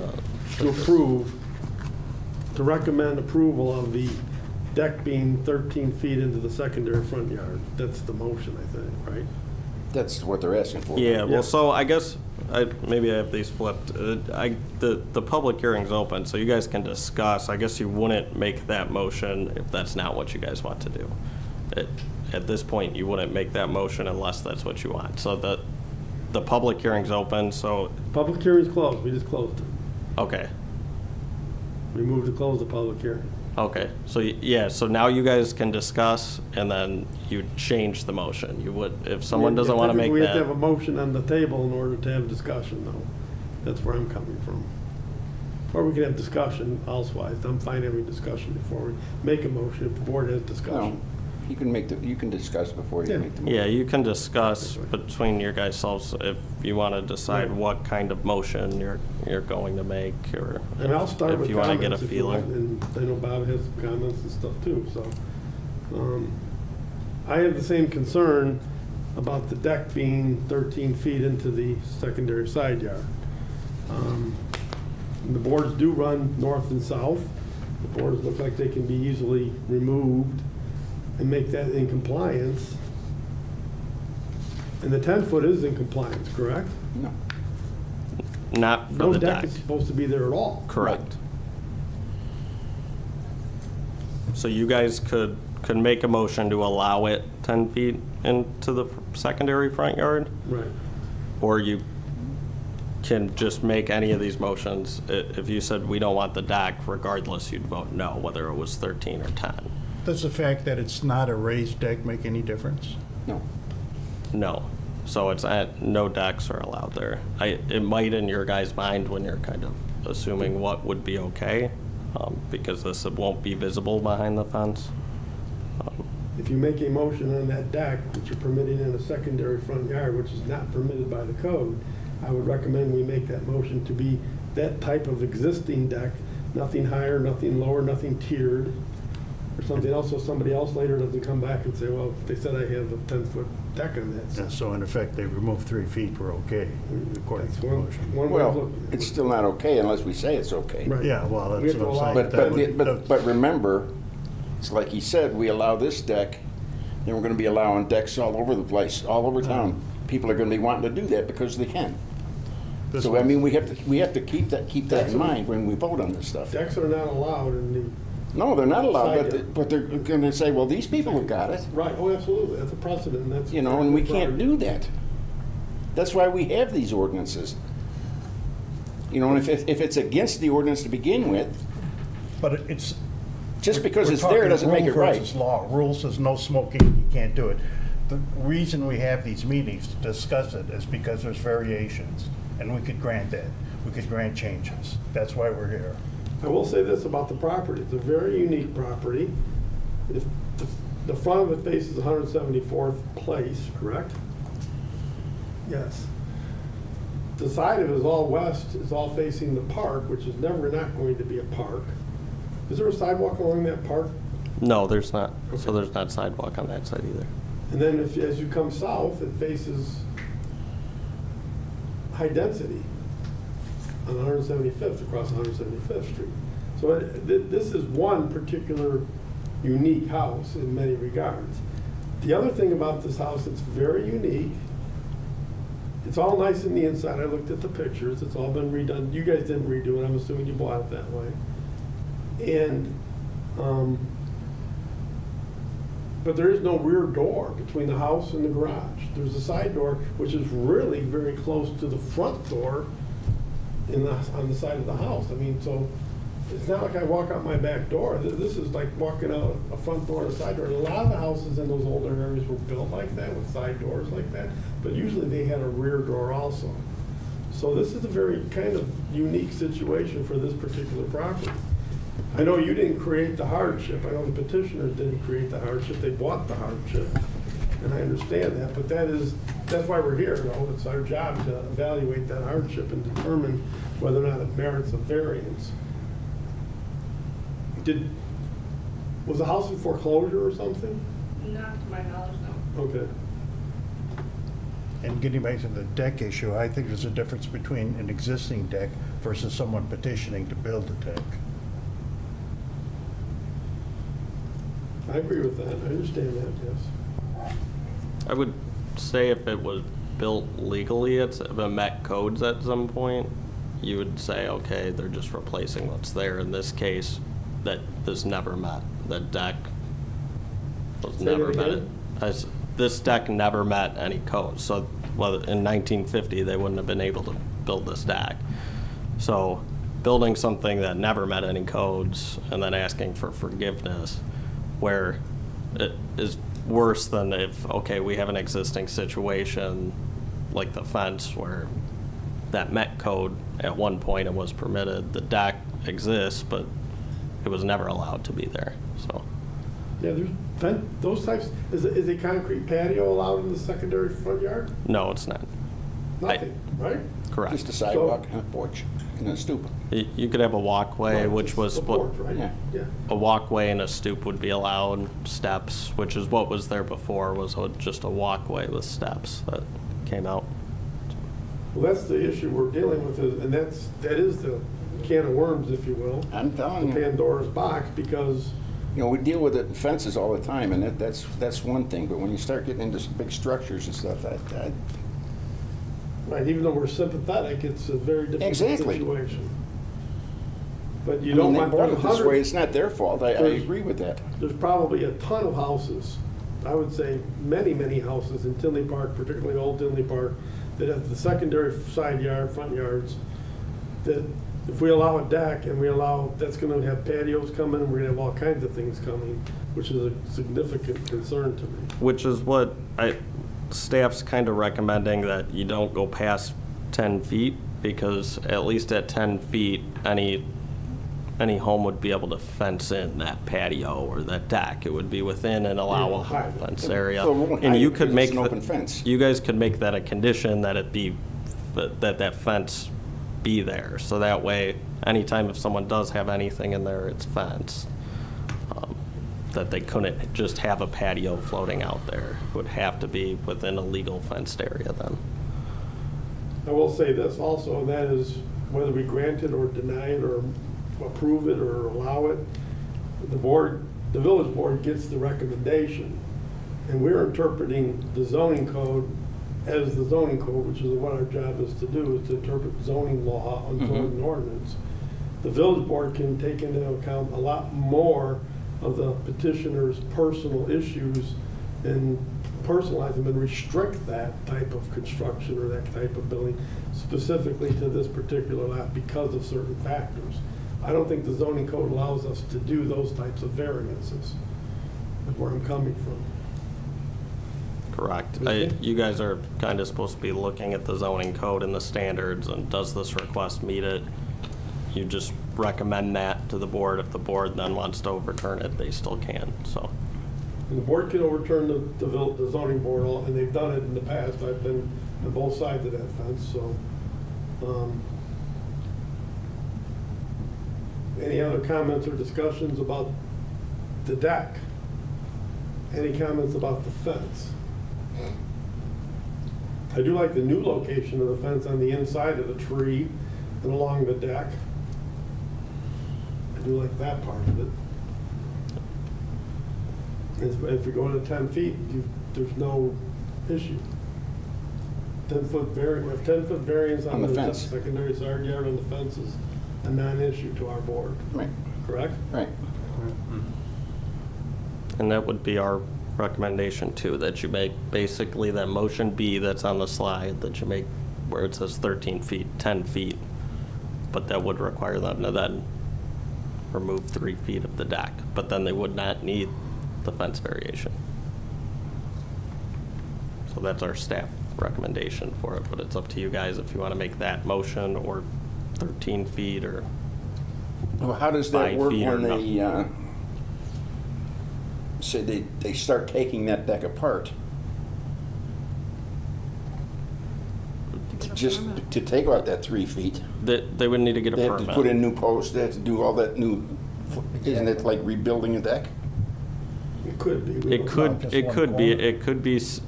To approve, to recommend approval of the deck being 13 feet into the secondary front yard. That's the motion, I think, right? That's what they're asking for. Yeah, Yeah. well, so I guess, maybe I have these flipped. The public hearing's open, so you guys can discuss. I guess you wouldn't make that motion if that's not what you guys want to do. At this point, you wouldn't make that motion unless that's what you want. So the public hearing's open, so, Public hearing's closed, we just closed it. okay. We moved to close the public hearing. Okay, so, yeah, so now you guys can discuss, and then you change the motion. You would, if someone doesn't want to make We have to have a that. motion on the table in order to have discussion, though. That's where I'm coming from. Or we can have discussion elsewise. I'm fine having discussion before we make a motion, if the board has No, discussion. you can discuss before you Yeah. make the motion. Yeah, you can discuss between your guys selves if you want to decide Yeah. what kind of motion you're going to make, or And I'll start if with you want to get a comments if you want, feeling. and I know Bob has some comments and stuff too, so. I have the same concern about the deck being 13 feet into the secondary side yard. The boards do run north and south. The boards look like they can be easily removed and make that in compliance. And the 10-foot is in compliance, correct? No. Not for No the deck deck. is supposed to be there at all. Correct. So you guys could make a motion to allow it 10 feet into the secondary front yard, Right. or you can just make any of these motions. If you said we don't want the deck, regardless, you'd vote no, whether it was 13 or 10. Does the fact that it's not a raised deck make any difference? No. No. So it's no decks are allowed there. It might in your guys' mind when you're kind of assuming what would be okay, because this won't be visible behind the fence. If you make a motion on that deck that you're permitting in a secondary front yard, which is not permitted by the code, I would recommend we make that motion to be that type of existing deck, nothing higher, nothing lower, nothing tiered, or something else, so somebody else later doesn't come back and say, well, they said I have a 10-foot deck on that. And so in effect, they remove 3 feet, we're okay, according That's to the one motion. way of Well, looking at it. it's still not okay unless we say it's okay. Right. Yeah, well, We that's have to what allow I'm saying. But, That but, would- but, but remember, it's like he said, we allow this deck then we're gonna be allowing decks all over the place, all over town. People are gonna be wanting to do that because they can. This So, I was- mean, we have to keep that in mind when we vote on this stuff. Decks are not allowed in the, No, they're not allowed, Side yard. but they're gonna say, well, these people have got it, right, oh, absolutely, that's a precedent, that's. you know, and we can't do that. That's why we have these ordinances. You know, and if it's against the ordinance to begin with, But it's. just because we're it's there talking doesn't make it rule right. versus law. Rule says no smoking, you can't do it. The reason we have these meetings to discuss it is because there's variations, and we could grant that. We could grant changes. That's why we're here. I will say this about the property, it's a very unique property. If the front of it faces 174th place, correct? Yes. The side of it is all west, is all facing the park, which is never not going to be a park. Is there a sidewalk along that park? No, there's not. So Okay. there's not sidewalk on that side either. And then as you come south, it faces high density on 175th, across 175th Street. So this is one particular unique house in many regards. The other thing about this house that's very unique, it's all nice in the inside. I looked at the pictures. It's all been redone. You guys didn't redo it. I'm assuming you bought it that way. And, but there is no rear door between the house and the garage. There's a side door, which is really very close to the front door on the side of the house. I mean, so it's not like I walk out my back door. This is like walking out a front door and a side door. And a lot of the houses in those older areas were built like that, with side doors like that, but usually they had a rear door also. So this is a very kind of unique situation for this particular property. I know you didn't create the hardship. I know the petitioners didn't create the hardship. They bought the hardship, and I understand that, but that's why we're here. You know, it's our job to evaluate that hardship and determine whether or not it merits a variance. Was the house in foreclosure or something? Not to my knowledge, no. Okay. And getting back to the deck issue, I think there's a difference between an existing deck versus someone petitioning to build a deck. I agree with that. I understand that, yes. I would say if it was built legally, if it met codes at some point, you would say, okay, they're just replacing what's there. In this case, that this never met. The deck was Say never that met. again? This deck never met any codes. So well, in 1950, they wouldn't have been able to build this deck. So building something that never met any codes and then asking for forgiveness, where it is worse than if, okay, we have an existing situation like the fence where that met code at one point and was permitted. The deck exists, but it was never allowed to be there, so. Yeah, those types, is a concrete patio allowed in the secondary front yard? No, it's not. Nothing, right? Correct. Just a sidewalk and a porch and a stoop. You could have a walkway, Right, which it's was the what, porch, right? Yeah. Yeah. a walkway and a stoop would be allowed, steps, which is what was there before, was just a walkway with steps that came out. Well, that's the issue we're dealing with, and that is the can of worms, if you will, I'm the telling you, Pandora's box, because you know, we deal with it in fences all the time, and that's one thing, but when you start getting into big structures and stuff, right, even though we're sympathetic, it's a very difficult Exactly. situation. But you I don't mean, they want bought it this way, hundreds. it's not their fault, I There's- agree with that. There's probably a ton of houses, I would say many, many houses in Tinley Park, particularly Old Tinley Park, that have the secondary side yard, front yards, that if we allow a deck and we allow, that's gonna have patios coming, and we're gonna have all kinds of things coming, which is a significant concern to me. Which is what staff's kind of recommending, that you don't go past 10 feet, because at least at 10 feet, any home would be able to fence in that patio or that deck. It would be within an allowable hide it. fence area. So it won't And hide you it could because make, it's an open fence. you guys could make that a condition, that it be, that fence be there. So that way, anytime if someone does have anything in there, it's fenced. That they couldn't just have a patio floating out there. It would have to be within a legal fenced area then. I will say this also, and that is whether we grant it or deny it or approve it or allow it, the village board gets the recommendation. And we're interpreting the zoning code as the zoning code, which is what our job is to do, is to interpret zoning law and zoning ordinance. The village board can take into account a lot more of the petitioner's personal issues and personalize them and restrict that type of construction or that type of building specifically to this particular lot because of certain factors. I don't think the zoning code allows us to do those types of variances, is where I'm coming from. Correct. Okay. You guys are kind of supposed to be looking at the zoning code and the standards, and does this request meet it? You just recommend that to the board. If the board then wants to overturn it, they still can, so. And the board can overturn the zoning board, and they've done it in the past. I've been on both sides of that fence, so. Any other comments or discussions about the deck? Any comments about the fence? I do like the new location of the fence on the inside of the tree and along the deck. I do like that part of it. If you go to 10 feet, there's no issue. 10-foot variance, 10-foot variance on the the fence. secondary side yard on the fence is a non-issue to our board. Right, Correct? right. And that would be our recommendation too, that you make basically that motion B that's on the slide, that you make where it says 13 feet, 10 feet. But that would require them to then remove 3 feet of the deck. But then they would not need the fence variation. So that's our staff recommendation for it, but it's up to you guys if you want to make that motion or 13 feet or Well, how does that 5 work feet or when they, say they start taking that deck apart? To take out that 3 feet, they would need to get a they permit. have to put in new posts, they have to do all that new, isn't it like rebuilding a deck? It could be. It could, just it one could be, corner.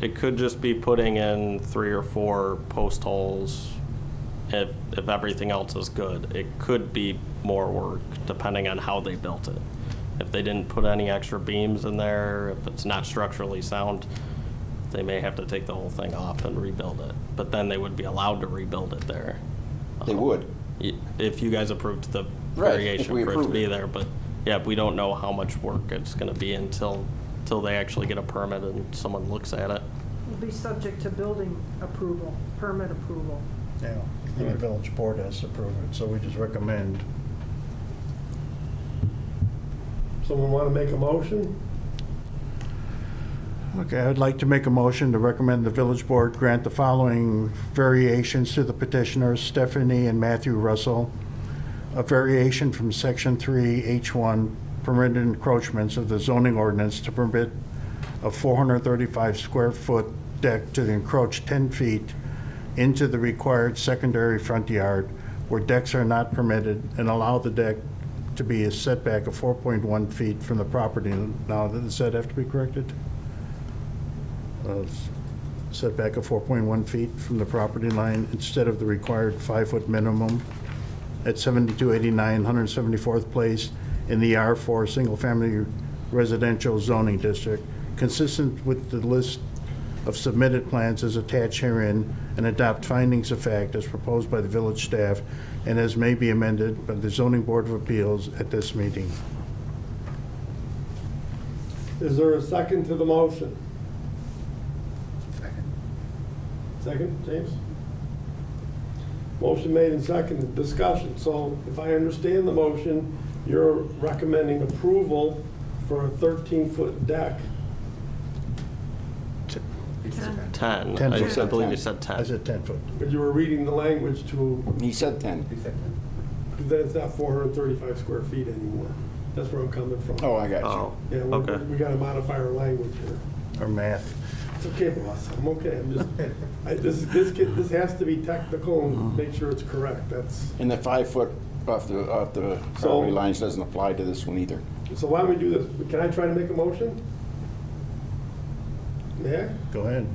it could just be putting in 3 or 4 post holes if everything else is good. It could be more work depending on how they built it. If they didn't put any extra beams in there, if it's not structurally sound, they may have to take the whole thing off and rebuild it. But then they would be allowed to rebuild it there. They would. If you guys approved the Right, if variation we for it to approve be it. there, but yeah, we don't know how much work it's gonna be until they actually get a permit and someone looks at it. Will be subject to building approval, permit approval. Yeah, the village board has to approve it, so we just recommend. Someone want to make a motion? Okay, I'd like to make a motion to recommend the village board grant the following variations to the petitioners, Stephanie and Matthew Russell. A variation from section 3H1, permitted encroachments of the zoning ordinance to permit a 435 square foot deck to encroach 10 feet into the required secondary front yard where decks are not permitted, and allow the deck to be a setback of 4.1 feet from the property. Now, does that have to be corrected? Setback of 4.1 feet from the property line instead of the required 5-foot minimum at 7289 174th Place in the R4 Single Family Residential Zoning District, consistent with the list of submitted plans as attached herein, and adopt findings of fact as proposed by the village staff and as may be amended by the Zoning Board of Appeals at this meeting. Is there a second to the motion? Second, James? Motion made and seconded, discussion. So if I understand the motion, you're recommending approval for a 13-foot deck. 10. 10 I foot. believe you said I 10. said 10 foot. But you were reading the language to, He said 10. because then it's not 435 square feet anymore. That's where I'm coming from. Oh, I got you. Oh, Yeah, okay. we got to modify our language here. Or math. It's okay, boss, I'm okay, I'm just, this has to be technical and make sure it's correct, that's, And the 5 foot off the So- property lines doesn't apply to this one either. so why don't we do this? Can I try to make a motion? Yeah? Go ahead.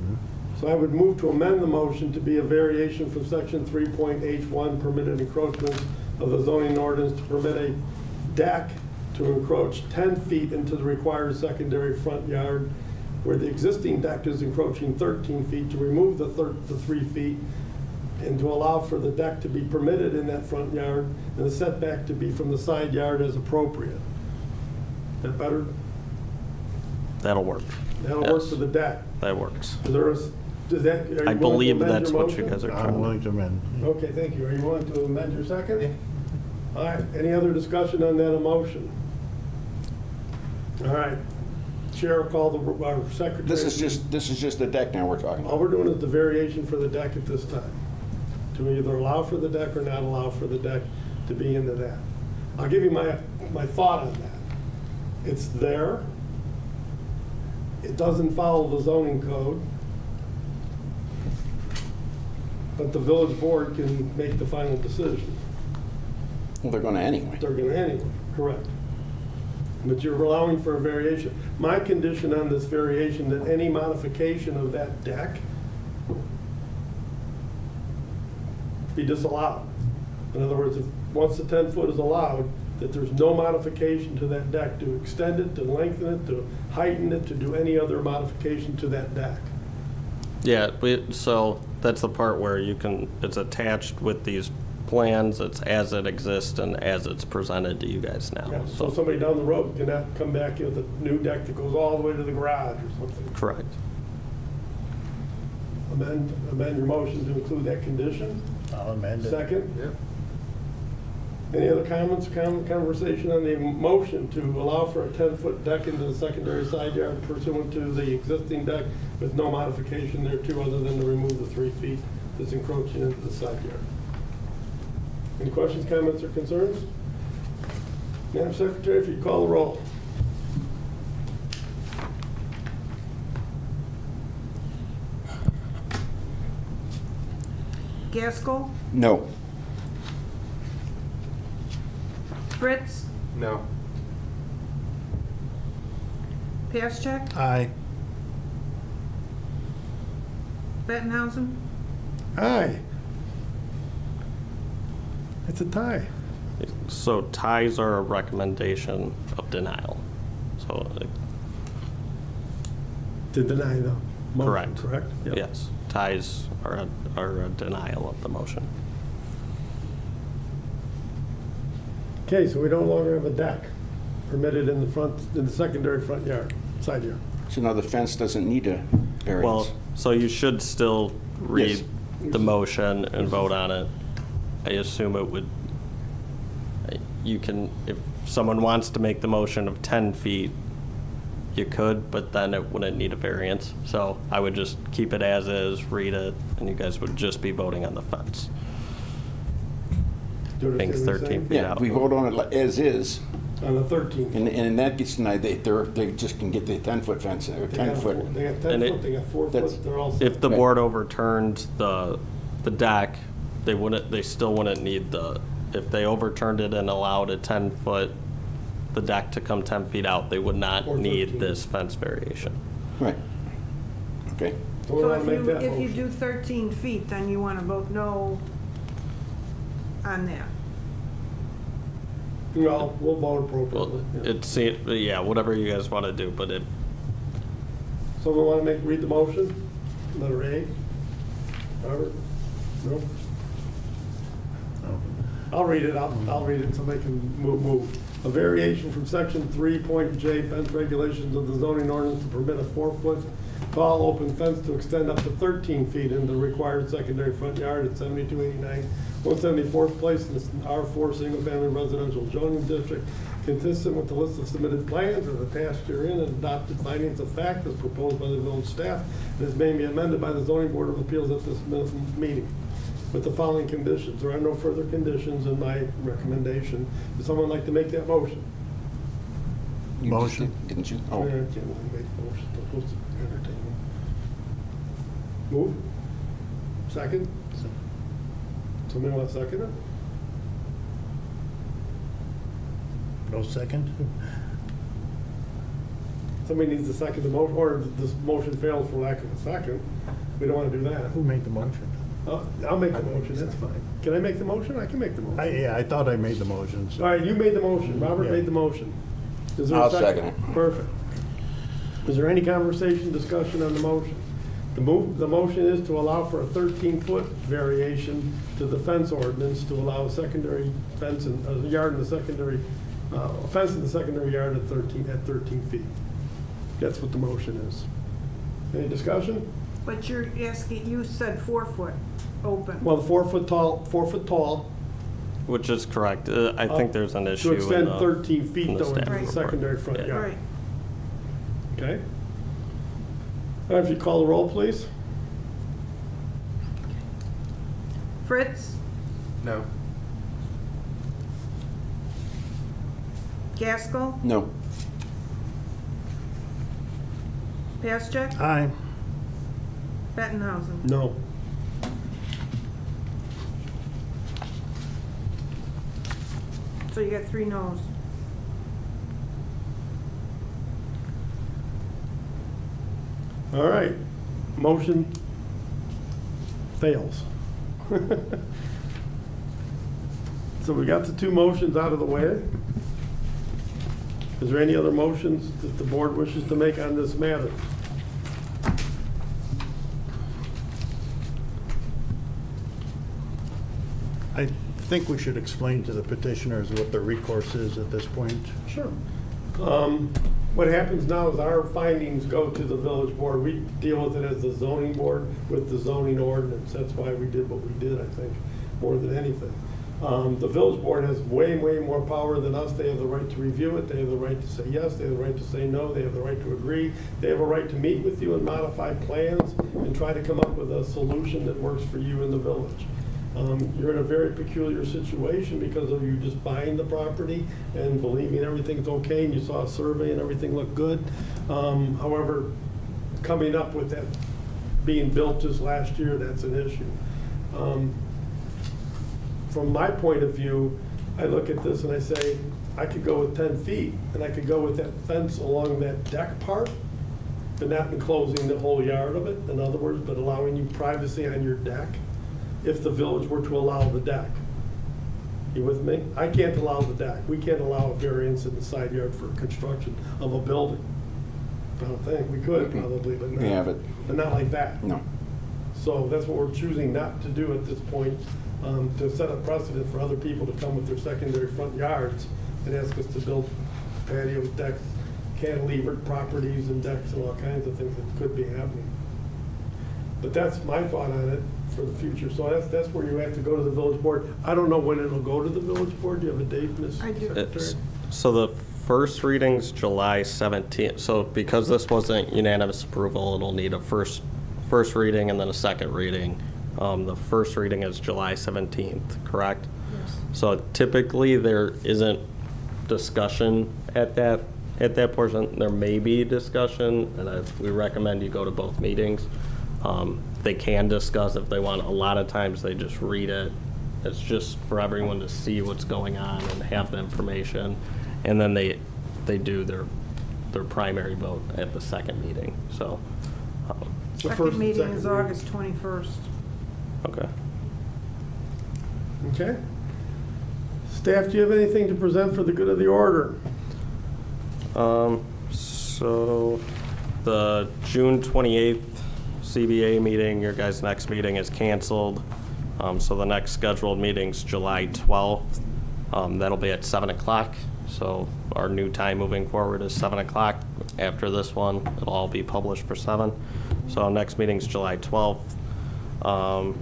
So I would move to amend the motion to be a variation from section 3.H1, permitted encroachments of the zoning ordinance to permit a deck to encroach 10 feet into the required secondary front yard where the existing deck is encroaching 13 feet, to remove the 3 feet and to allow for the deck to be permitted in that front yard and the setback to be from the side yard as appropriate. Is that better? That'll work. That'll work for the deck. That works. Does that, are you I willing to believe amend that's your what you motion? guys are I'm trying willing to. to amend. Okay, thank you. Are you willing to amend your second? All right, any other discussion on that motion? All right, Chair will call our secretary. This is just the deck now we're talking All about. we're doing is the variation for the deck at this time. To either allow for the deck or not allow for the deck to be into that. I'll give you my thought on that. It's there. It doesn't follow the zoning code. But the village board can make the final decision. Well, they're gonna anyway. They're gonna anyway, correct. But you're allowing for a variation. My condition on this variation, that any modification of that deck be disallowed. In other words, once the 10-foot is allowed, that there's no modification to that deck to extend it, to lengthen it, to heighten it, to do any other modification to that deck. Yeah, so that's the part where you can, it's attached with these plans, it's as it exists and as it's presented to you guys now. Yeah, so somebody down the road cannot come back in with a new deck that goes all the way to the garage or something. Correct. Amend your motion to include that condition. I'll amend it. Second? Yep. Any other comments, conversation on the motion to allow for a 10-foot deck into the secondary side yard pursuant to the existing deck with no modification thereto other than to remove the 3 feet that's encroaching into the side yard? Any questions, comments, or concerns? Madam Secretary, if you call the roll. Gaskell, No. Fritz, No. Paschek, Aye. Bettenhausen, Aye. It's a tie. So ties are a recommendation of denial. So, To deny the motion, correct. correct? Yep. Yes, ties are a denial of the motion. Okay, so we no longer have a deck permitted in the secondary front yard, side yard. So now the fence doesn't need a variance. Well, so you should still read Yes. the motion and vote on it. I assume it would, you can, if someone wants to make the motion of 10 feet, you could, but then it wouldn't need a variance. So I would just keep it as is, read it, and you guys would just be voting on the fence. Do you Being understand what I'm 13 saying? feet Yeah, out. if we vote on it as is, On the 13th. and that gets denied, they just can get the 10-foot fence, or They got 10-foot. They got 10 And foot, they got 4 that's- foot, they're all set. If the Right. board overturned the deck, they still wouldn't need if they overturned it and allowed a 10-foot, the deck to come 10 feet out, they would not Or 13. need this fence variation. Right. Okay. So we so want to make that if you motion. do 13 feet, then you want to vote no on that. Well, we'll vote Well, appropriately. yeah. yeah, whatever you guys want to do, but if, So we want to read the motion, letter A. Robert? No? I'll read it, I'll read it so they can move. A variation from section 3.J fence regulations of the zoning ordinance to permit a 4-foot tall open fence to extend up to 13 feet into the required secondary front yard at 7289 174th place in the R4 single-family residential zoning district, consistent with the list of submitted plans as attached herein and adopted findings of fact as proposed by the village staff, and as may be amended by the zoning board of appeals at this meeting. With the following conditions. There are no further conditions in my recommendation. Would someone like to make that motion? You just Motion. Didn't you? Oh. Oh. I can't make the motion. I'm supposed to entertain them. Move. Second? Somebody want to second it? No second? Somebody needs to second the motion, or this motion fails for lack of a second. We don't want to do that. Who made the motion? I'll make the motion, that's fine. Can I make the motion? I can make the motion. Yeah, I thought I made the motion. So. All right, you made the motion. Robert Yeah. made the motion. Is there a I'll second it. Perfect. Is there any conversation, discussion on the motion? The motion is to allow for a 13-foot variation to the fence ordinance to allow a secondary fence and a yard in the secondary, a fence in the secondary yard at 13 feet. That's what the motion is. Any discussion? But you're asking, you said 4 foot open. Well, the 4 foot tall, Which is correct. I think there's an issue to in extend the- 13 in feet the though staff into the report. secondary front Yeah. yard. Right. Okay? If you call the roll, please. Fritz, No. Gaskell, No. Paschek, Aye. Bettenhausen. No. So you got 3 no's. All right, motion fails. So we got the 2 motions out of the way. Is there any other motions that the board wishes to make on this matter? I think we should explain to the petitioners what the recourse is at this point. Sure. What happens now is our findings go to the village board. We deal with it as the zoning board with the zoning ordinance. That's why we did what we did, I think, more than anything. The village board has way, way more power than us. They have the right to review it. They have the right to say yes. They have the right to say no. They have the right to agree. They have a right to meet with you and modify plans and try to come up with a solution that works for you in the village. You're in a very peculiar situation because of you just buying the property and believing everything's okay and you saw a survey and everything looked good. However, coming up with that being built just last year, that's an issue. From my point of view, I look at this and I say, I could go with 10 feet and I could go with that fence along that deck part, but not enclosing the whole yard of it, in other words, but allowing you privacy on your deck if the village were to allow the deck. You with me? I can't allow the deck. We can't allow a variance in the side yard for construction of a building. I don't think, we could probably, but not, Yeah, but but not like that. no. So that's what we're choosing not to do at this point, to set a precedent for other people to come with their secondary front yards and ask us to build patio decks, cantilevered properties and decks and all kinds of things that could be happening. But that's my thought on it for the future. So that's where you have to go to the village board. I don't know when it'll go to the village board. Do you have a date, Ms. I do. Secretary? So the first reading's July 17th. So because this wasn't unanimous approval, it'll need a first reading and then a second reading. The first reading is July 17th, correct? Yes. So typically, there isn't discussion at that portion. There may be discussion, and we recommend you go to both meetings. They can discuss if they want. A lot of times, they just read it. It's just for everyone to see what's going on and have the information. And then they do their primary vote at the second meeting, so. The first Second and meeting second is reading. August 21st. Okay. Okay. Staff, do you have anything to present for the good of the order? So the June 28th ZBA meeting, your guys' next meeting is canceled. So the next scheduled meeting's July 12th. That'll be at 7 o'clock. So our new time moving forward is 7 o'clock. After this one, it'll all be published for 7. So our next meeting's July 12th. I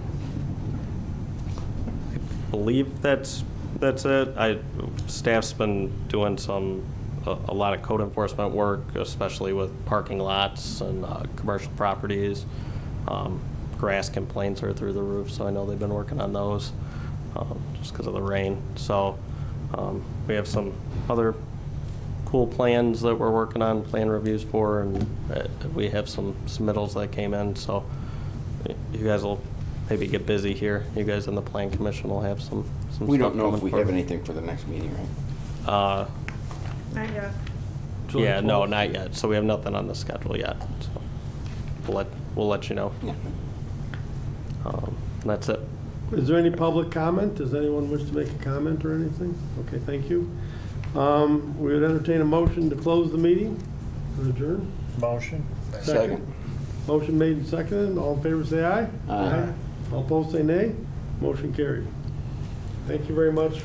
believe that's it. Staff's been doing a lot of code enforcement work, especially with parking lots and commercial properties. Grass complaints are through the roof, so I know they've been working on those just because of the rain. So we have some other cool plans that we're working on, plan reviews for, and we have some submittals that came in. So you guys will maybe get busy here. You guys in the Plan Commission will have some We stuff don't know if coming we forward. have anything for the next meeting, right? Not yet. July Yeah, no, 12th? not yet. So we have nothing on the schedule yet. So we'll let you know. Yeah. That's it. Is there any public comment? Does anyone wish to make a comment or anything? Okay, thank you. We would entertain a motion to close the meeting or adjourn. motion. Second. Motion made and seconded. All in favor, say aye. Aye. All opposed, say nay. Motion carried. Thank you very much